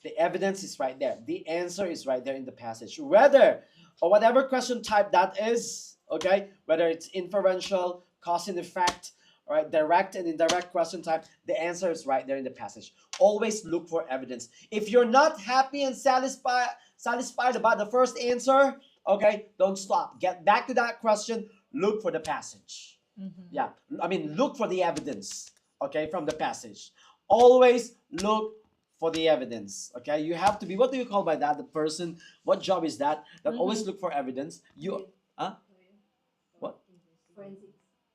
the evidence is right there. The answer is right there in the passage. Whether or whatever question type that is, okay, whether it's inferential, cause and effect, all right, direct and indirect question type, the answer is right there in the passage. Always look for evidence. If you're not happy and satisfied about the first answer, okay, don't stop. Get back to that question. Look for the passage. Mm-hmm. Yeah, I mean, look for the evidence, okay, from the passage. Always look for the evidence, okay? You have to be, what do you call by that? The person, what job is that? That always look for evidence. You, huh? What?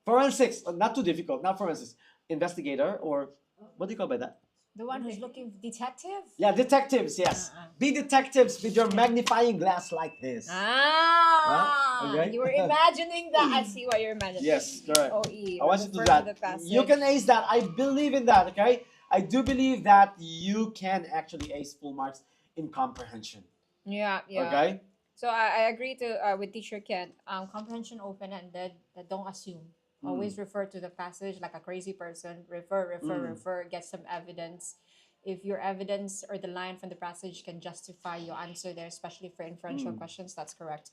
Forensics. Not too difficult, not forensics. Investigator, or what do you call by that? The one who's looking detective? Yeah, detectives, yes. Be detectives with your magnifying glass like this. Okay. You were imagining that. I see what you're imagining. Yes, correct. OE. I want you to do that. You can ace that. I believe in that, okay? I do believe that you can actually ace full marks in comprehension. Yeah, yeah. Okay? So I agree to with teacher Ken. Comprehension open-ended. Don't assume. Always refer to the passage like a crazy person. Refer. Get some evidence. If your evidence or the line from the passage can justify your answer there, especially for inferential questions, that's correct.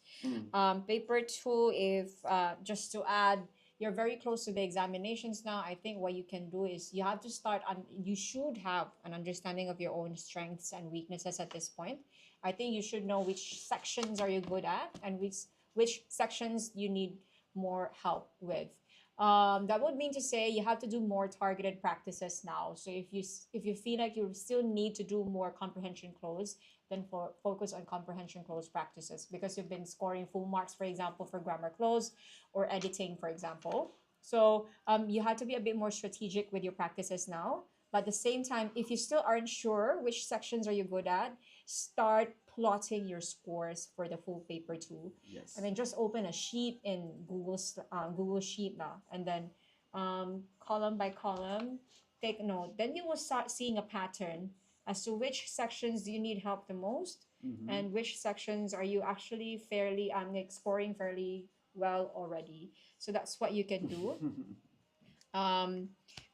Paper two, if just to add, you're very close to the examinations now. I think what you can do is you have to start on. You should have an understanding of your own strengths and weaknesses at this point. I think you should know which sections are you good at and which sections you need more help with. That would mean to say you have to do more targeted practices now. So if you feel like you still need to do more comprehension close, then focus on comprehension close practices because you've been scoring full marks, for example, for grammar close or editing, for example. So you have to be a bit more strategic with your practices now. But at the same time, if you still aren't sure which sections are you good at, start plotting your scores for the full paper too. Yes. And then just open a sheet in Google Sheet now, and then column by column, take note. Then you will start seeing a pattern as to which sections do you need help the most, and which sections are you actually fairly like scoring fairly well already. So that's what you can do.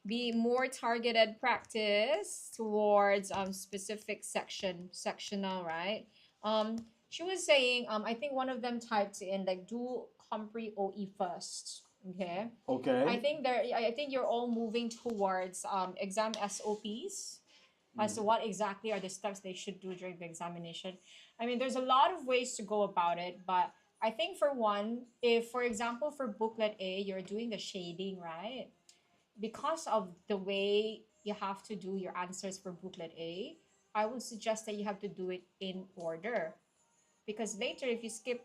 Be more targeted practice towards specific sectional, right? She was saying I think one of them typed in like do compre OE first. Okay. Okay. I think you're all moving towards exam SOPs as to what exactly are the steps they should do during the examination. I mean, there's a lot of ways to go about it, but I think for one, if for example for booklet A, you're doing the shading, right? Because of the way you have to do your answers for booklet A, I would suggest that you have to do it in order. Because later, if you skip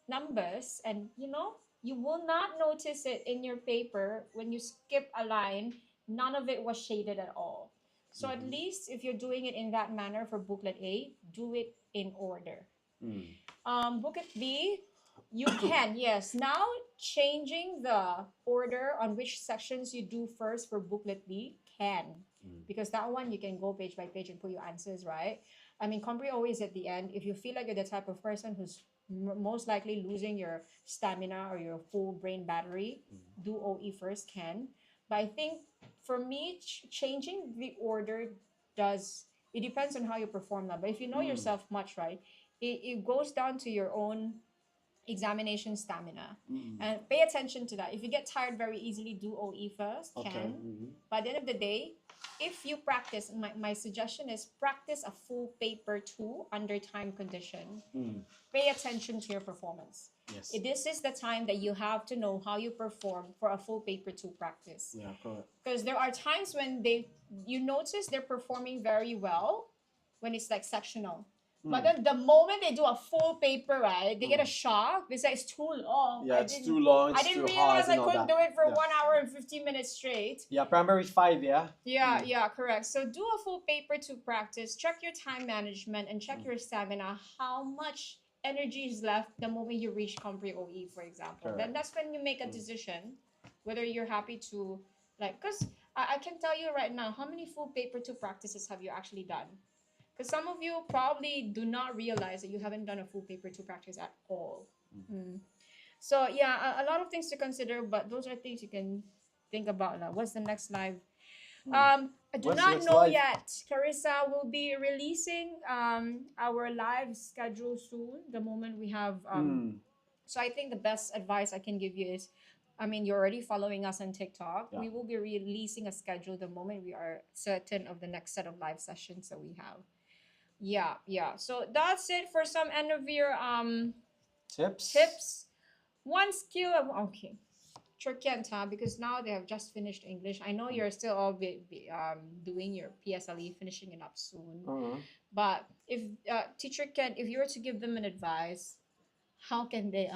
numbers and you will not notice it in your paper when you skip a line, none of it was shaded at all. So at Mhm. least if you're doing it in that manner for booklet A, do it in order. Mm. Booklet B, you can, yes. Now changing the order on which sections you do first for booklet B can. Mm. Because that one you can go page by page and put your answers, right? I mean, Compre always at the end. If you feel like you're the type of person who's most likely losing your stamina or your full brain battery, Mm. do OE first can. But I think for me, changing the order does, it depends on how you perform that. But if you know Mm. yourself much, right, it goes down to your own examination stamina. Mm. And pay attention to that. If you get tired very easily, do OE first, Okay. can. Mhm. By the end of the day, if you practice, my suggestion is practice a full paper two under time condition. Mm. Pay attention to your performance. Yes. This is the time that you have to know how you perform for a full paper two practice. Yeah, correct. Because there are times when you notice they're performing very well when it's like sectional. But Mm. then the moment they do a full paper, right, they get a Mm. shock. They say it's too long. Yeah, it's too long, I it's didn't too realize hard I and all couldn't that. do it for Yeah. 1 hour and 15 minutes straight. Yeah, primary 5, yeah? Yeah, Mm. yeah, correct. So do a full paper to practice. Check your time management and check Mm. your stamina. How much energy is left the moment you reach Compre OE, for example. Then Correct. that's when you make a Mm. decision whether you're happy to, like, because I can tell you right now, how many full paper two practices have you actually done? Because some of you probably do not realize that you haven't done a full paper two practice at all. Mm. So yeah, a lot of things to consider, but those are things you can think about. Like, what's the next live? Mm. I do What's the not next know live? yet. Carissa will be releasing our live schedule soon. The moment we have Mm. so I think the best advice I can give you is, I mean, you're already following us on TikTok. Yeah. We will be releasing a schedule the moment we are certain of the next set of live sessions that we have. Yeah, yeah. So that's it for some end of year tips. One skill of, okay. Turkent, huh? Because now they have just finished English. I know you're still all doing your PSLE, finishing it up soon. Uh-huh. But if teacher Ken, if you were to give them an advice, how can they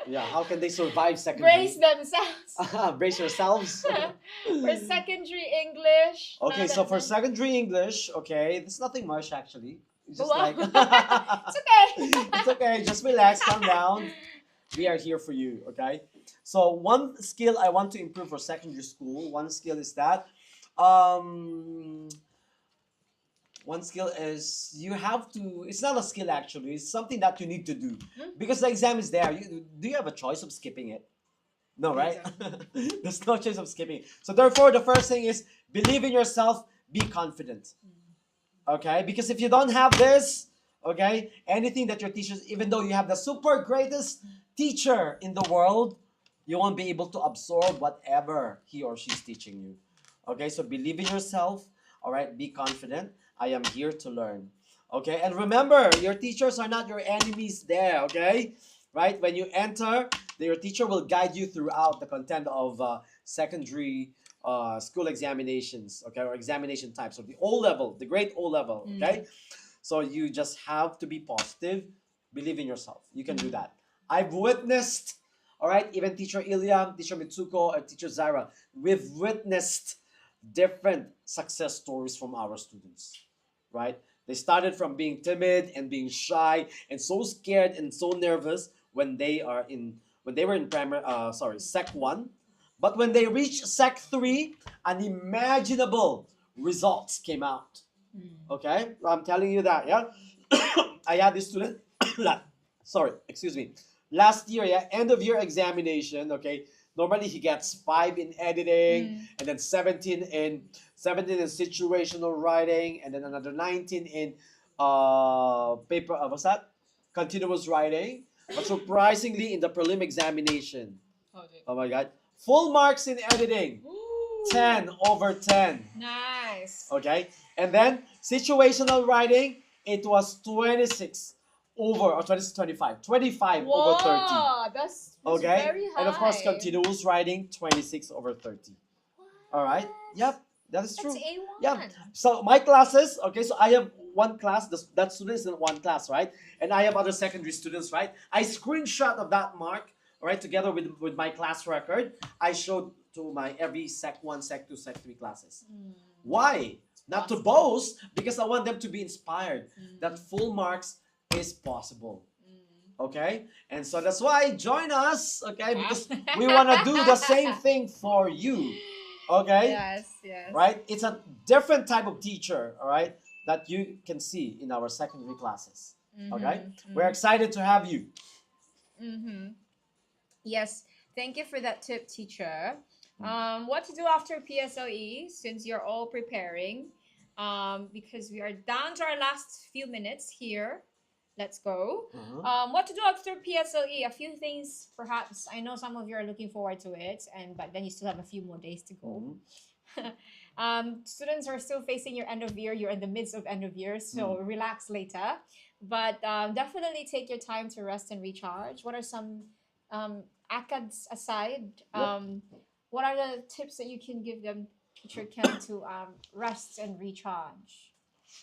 Yeah, how can they survive secondary? brace themselves Brace yourselves. for secondary English? Okay, now so that for secondary English, okay, there's nothing much actually. It's just Wow. like it's okay. it's okay, just relax, calm down. We are here for you, okay? So one skill I want to improve for secondary school, one skill is that um one skill is you have to, it's not a skill actually, it's something that you need to do because the exam is there. Do you have a choice of skipping it? No, right? There's no choice of skipping. So therefore, the first thing is believe in yourself, be confident. Okay? Because if you don't have this, okay, anything that your teachers, even though you have the super greatest teacher in the world, you won't be able to absorb whatever he or she's teaching you. Okay? So believe in yourself. All right? Be confident. I am here to learn. Okay? And remember, your teachers are not your enemies there. Okay? Right? When you enter, your teacher will guide you throughout the content of secondary school examinations, okay, or examination types of the O level, the grade O level, okay? So you just have to be positive, believe in yourself. You can do that. I've witnessed, all right, even teacher Ilya, teacher Mitsuko, and teacher Zaira, we've witnessed different success stories from our students, right? They started from being timid and being shy and so scared and so nervous when they were in Sec 1. But when they reached Sec 3, unimaginable results came out. Okay? I'm telling you that, yeah? I had this student, excuse me. Last year, yeah, end of year examination, okay? Normally he gets 5 in editing and then 17 in situational writing and then another 19 in paper what's that? Continuous writing. But surprisingly in the prelim examination. Oh my god. Full marks in editing. 10 over 10. Nice. Okay? And then situational writing, it was 26 over, or 20 to 25. 25 over 30. Wow, that's Okay? very high. And of course, continuous writing, 26 over 30. All right? Yep, that is true. That's A1. Yeah. So my classes, okay, so I have one class, that student is in one class, right? And I have other secondary students, right? I screenshot of that mark, all right, together with my class record. I showed to my every Sec 1, Sec 2, Sec 3 classes. Why? Not to Awesome. boast, because I want them to be inspired that Mm. full marks is possible. Mm. Okay? And so that's why join us, okay? Wow. Because we want to do the same thing for you. Okay? Yes, yes. Right? It's a different type of teacher, all right, that you can see in our secondary classes. Okay? We're excited to have you. Mm-hmm. Yes, thank you for that tip, teacher. What to do after PSLE since you're all preparing? Because we are down to our last few minutes here. Let's go. What to do after PSLE? A few things, perhaps. I know some of you are looking forward to it, but then you still have a few more days to go. Students are still facing your end of year. You're in the midst of end of year, so relax later. But definitely take your time to rest and recharge. What are some ACADS aside? What are the tips that you can give them, Teacher Ken, to rest and recharge?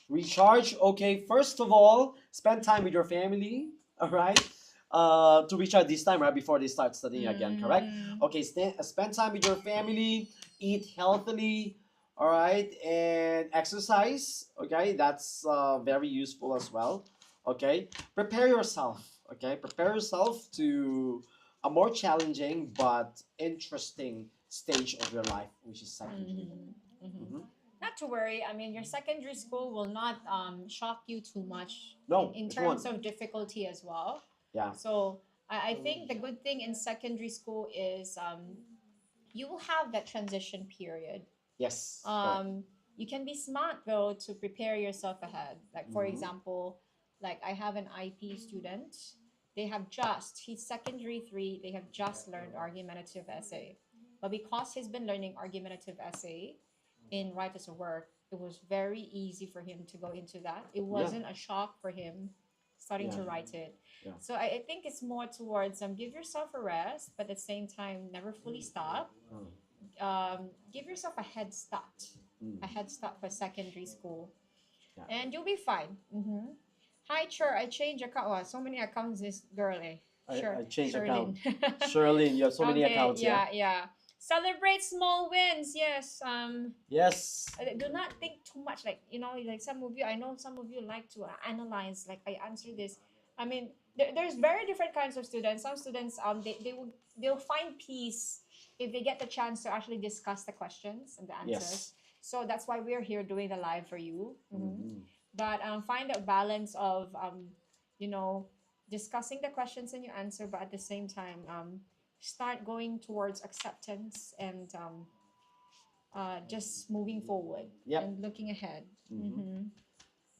Recharge, okay, first of all, spend time with your family, all right? To recharge this time, right, before they start studying again, correct? Okay, spend time with your family, eat healthily, all right, and exercise, okay? That's very useful as well, okay? Prepare yourself, okay? Prepare yourself to a more challenging but interesting stage of your life, which is secondary. Not to worry. I mean, your secondary school will not shock you too much No, in it won't. terms of difficulty as well. Yeah. So I think the good thing in secondary school is you will have that transition period. Yes. Correct. You can be smart though to prepare yourself ahead. Like for Mhm. example, like I have an IP student. He's secondary 3. They have just learned argumentative essay, but because he's been learning argumentative essay in write as a work, it was very easy for him to go into that. It wasn't a shock for him starting to Yeah. write it. Yeah. So I think it's more towards give yourself a rest, but at the same time, never fully stop. Give yourself a head start, for secondary school, Yeah. and you'll be fine. Hi, Chur. I changed account. Oh, so many accounts, this girl. I changed account. Sherlyn. Sherlyn, you have so many Okay, accounts, yeah? yeah. Celebrate small wins. Yes. Yes. Do not think too much. Like like some of you. I know some of you like to analyze. Like I answer this. I mean, there's very different kinds of students. Some students they'll find peace if they get the chance to actually discuss the questions and the answers. Yes. So that's why we're here doing the live for you. But find a balance of you know discussing the questions and your answer, but at the same time start going towards acceptance and just moving forward and looking ahead.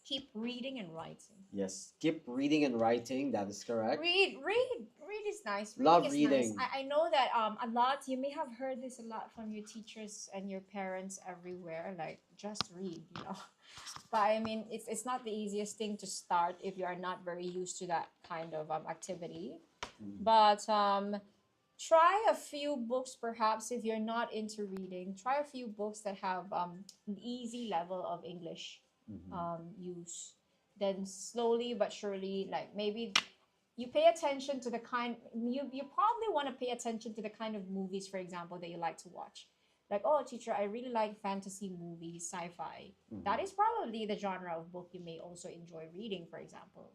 Keep reading and writing. Yes. Keep reading and writing. That is correct. Read is nice. Love is reading. Nice. I know that a lot. You may have heard this a lot from your teachers and your parents everywhere. Like just read, But I mean, it's not the easiest thing to start if you are not very used to that kind of activity. But try a few books, perhaps if you're not into reading. Try a few books that have an easy level of English use. Then slowly but surely, like maybe you pay attention to the kind you probably want to pay attention to the kind of movies, for example, that you like to watch. Like, oh, teacher, I really like fantasy movies, sci-fi. That is probably the genre of book you may also enjoy reading, for example.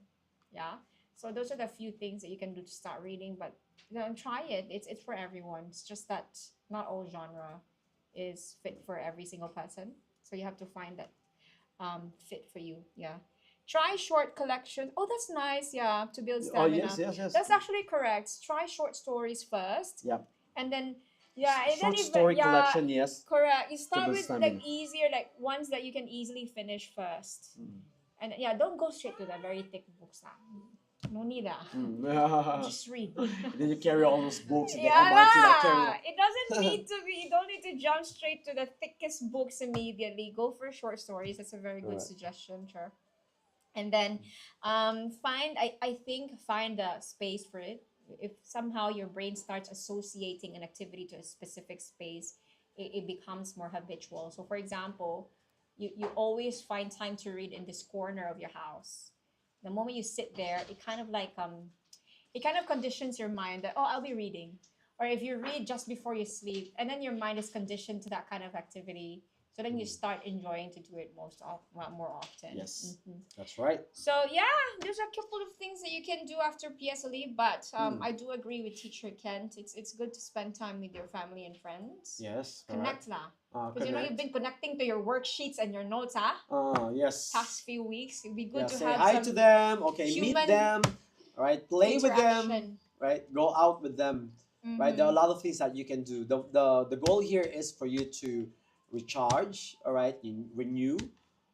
Yeah. So those are the few things that you can do to start reading, but try it. It's for everyone. It's just that not all genre is fit for every single person. So you have to find that fit for you. Yeah. Try short collection. Oh, that's nice. Yeah, to build Oh, stamina. yes. That's actually correct. Try short stories first. Yep. And then and Short then story collection, yes. Correct. You start build with stamina. like easier, like ones that you can easily finish first. And don't go straight to the very thick books. No need Just read. Then you carry all those books and Yeah, carry it doesn't need to be. You don't need to jump straight to the thickest books immediately. Go for short stories. That's a very good Correct. suggestion, sure. And then I think find a space for it. If somehow your brain starts associating an activity to a specific space, it becomes more habitual. So for example, you always find time to read in this corner of your house. The moment you sit there, it kind of conditions your mind that, oh, I'll be reading. Or if you read just before you sleep, and then your mind is conditioned to that kind of activity, so then you Mm. start enjoying to do it more often. Yes, Mhm. that's right. So yeah, there's a couple of things that you can do after PSLE, but Mm. I do agree with Teacher Kent. It's good to spend time with your family and friends. Yes, correct. Connect lah, because you know you've Connect. been connecting to your worksheets and your notes, Yes. past few weeks. It'd be Yeah, good to say have hi to some them. Okay, meet human them. All right, play with them. interaction. Right, go out with them. Right, there are a Mm-hmm. lot of things that you can do. The goal here is for you to recharge. All right, you renew.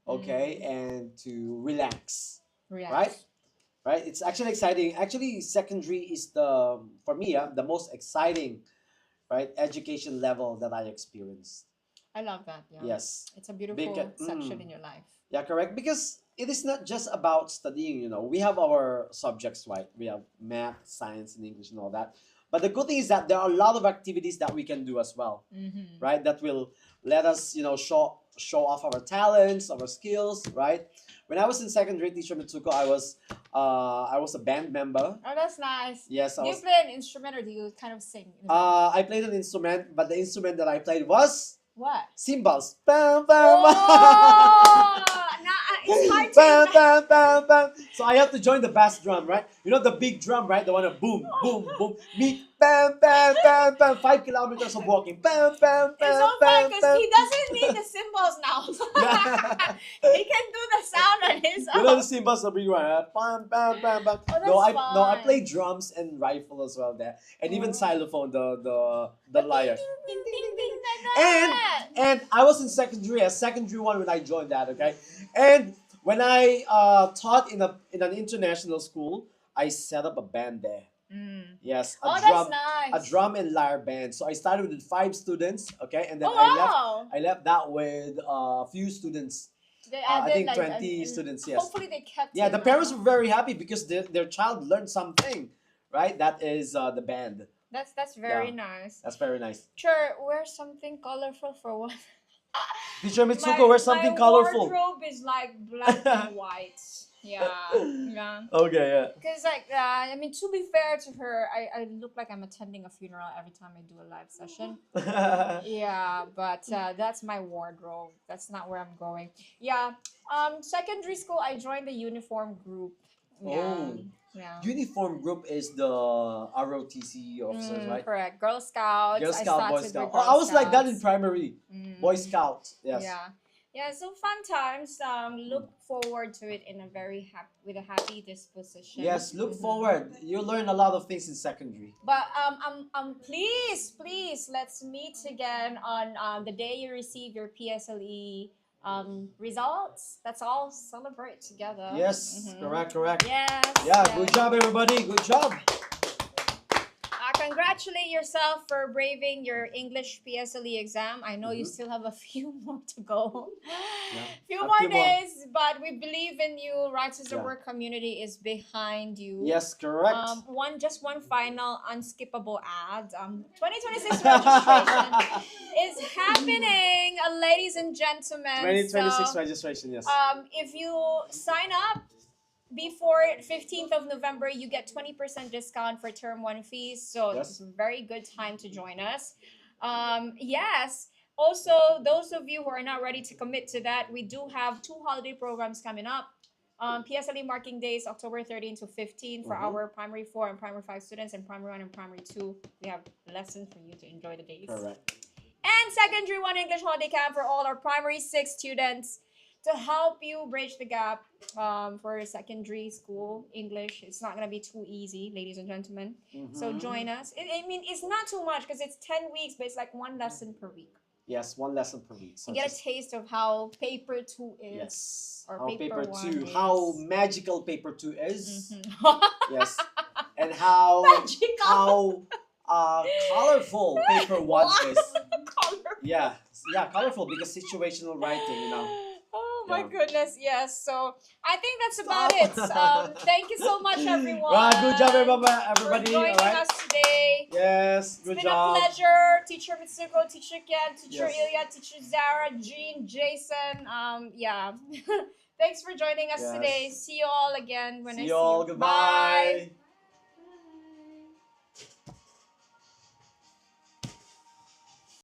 Okay, Mm. and to relax. Right, Relax. right. It's actually exciting. Actually, secondary is the for me the most exciting right education level that I experienced. I love that. Yeah, Yes, it's a beautiful because section in your life. yeah, correct. Because it is not just about studying, you know. We have our subjects, right? We have math, science, and English and all that. But the good thing is that there are a lot of activities that we can do as well, Mm-hmm. right? That will let us, you know, show off our talents, our skills, right? When I was in secondary, teacher Mitsuko, I was a band member. Oh, that's nice. Yes, I Do you was. play an instrument or do you kind of sing in the band? I played an instrument, but the instrument that I played was What? cymbals. Bam, bam, Oh, it's hard to bam, imagine. bam, bam, bam. So I have to join the bass drum, right? You know the big drum, right? The one that boom, boom, boom. Me, bam, bam, bam, bam. 5 kilometers of walking. Bam, bam, It's so bam, fun bam, because bam. he doesn't need the cymbals now. Yeah. He can do the sound on his You know own. the cymbals are big one, right? Bam, bam, bam, bam. Oh, No, that's no, I fun. play drums and rifle as well there, and even Oh. xylophone, the Ding, lyre. ding, ding, ding, ding, like And that. and I was in secondary, a secondary one when I joined that. Okay, and when I taught in an international school, I set up a band there. Mm. Yes, Oh, that's a nice. drum and lyre band. So I started with 5 students. Okay, and then Oh, wow. I left that with a few students. They I added think like, 20 students. Yes. hopefully they kept Yeah, it, the parents huh? were very happy because their child learned something, right? That is the band. That's Yeah, very nice. that's very nice. Sure, wear something colorful for one. Teacher Mitsuko, my wear my something colorful. wardrobe is like black and white. Yeah, yeah. Okay, yeah. Because like I mean, to be fair to her, I look like I'm attending a funeral every time I do a live session. Yeah, but that's my wardrobe. That's not where I'm going. Yeah. Secondary school, I joined the uniform group. Yeah. Oh, Yeah. uniform group is the ROTC officers, right? Correct. Girl Scouts. Girl I Scout, Boy started Scout. with Oh, Girl I was like that in Scouts. primary. Boy Scout. Yes. Yeah. Yeah, so fun times. Look forward to it in a very happy with a happy disposition. Yes, look Mhm. forward. You learn a lot of things in secondary. But please, let's meet again on the day you receive your PSLE results. Let's all celebrate together. Yes, Mhm. correct, correct. Yes. Yeah, yes. good job, everybody. Good job. Congratulate yourself for braving your English PSLE exam. I know you Mhm. still have a few more to go. Yeah. Few A more few more. days, but we believe in you. Rights as a Yeah. Work community is behind you. Yes, correct. One final unskippable ad. 2026 registration is happening, ladies and gentlemen. 2026 So, registration, yes. if you sign up before 15th of November, you get 20% discount for term one fees. So Yes. it's a very good time to join us. Yes. Also, those of you who are not ready to commit to that, we do have 2 holiday programs coming up. PSLE marking days, October 13 to 15 for Mhm. our primary 4 and primary 5 students, and primary 1 and primary 2. We have lessons for you to enjoy the days. Correct. And secondary 1 English holiday camp for all our primary 6 students to help you bridge the gap for secondary school English. It's not going to be too easy, ladies and gentlemen. So Mhm. join us. I mean, it's not too much because it's 10 weeks, but it's like one lesson per week. Yes, one lesson per week. So You get a just- taste of how paper 2 is. yes. Or How paper paper one 2, is. how magical paper 2 is. Mhm. Yes. And how Magical. colorful paper 1 is. Color. Yeah. Yeah, colorful because situational writing, you know. Oh my Yeah. goodness, yes. So I think that's about it. Thank you so much, everyone. Right, good job, for everybody. All joining right. us today. Yes, It's good been job. a pleasure, Teacher Mitsuko, Teacher Ken, Teacher Yes. Ilya, Teacher Zara, Jean, Jason. Yeah. Thanks for joining us today. Yes. See you all again when I See see you all. you. Bye. Goodbye.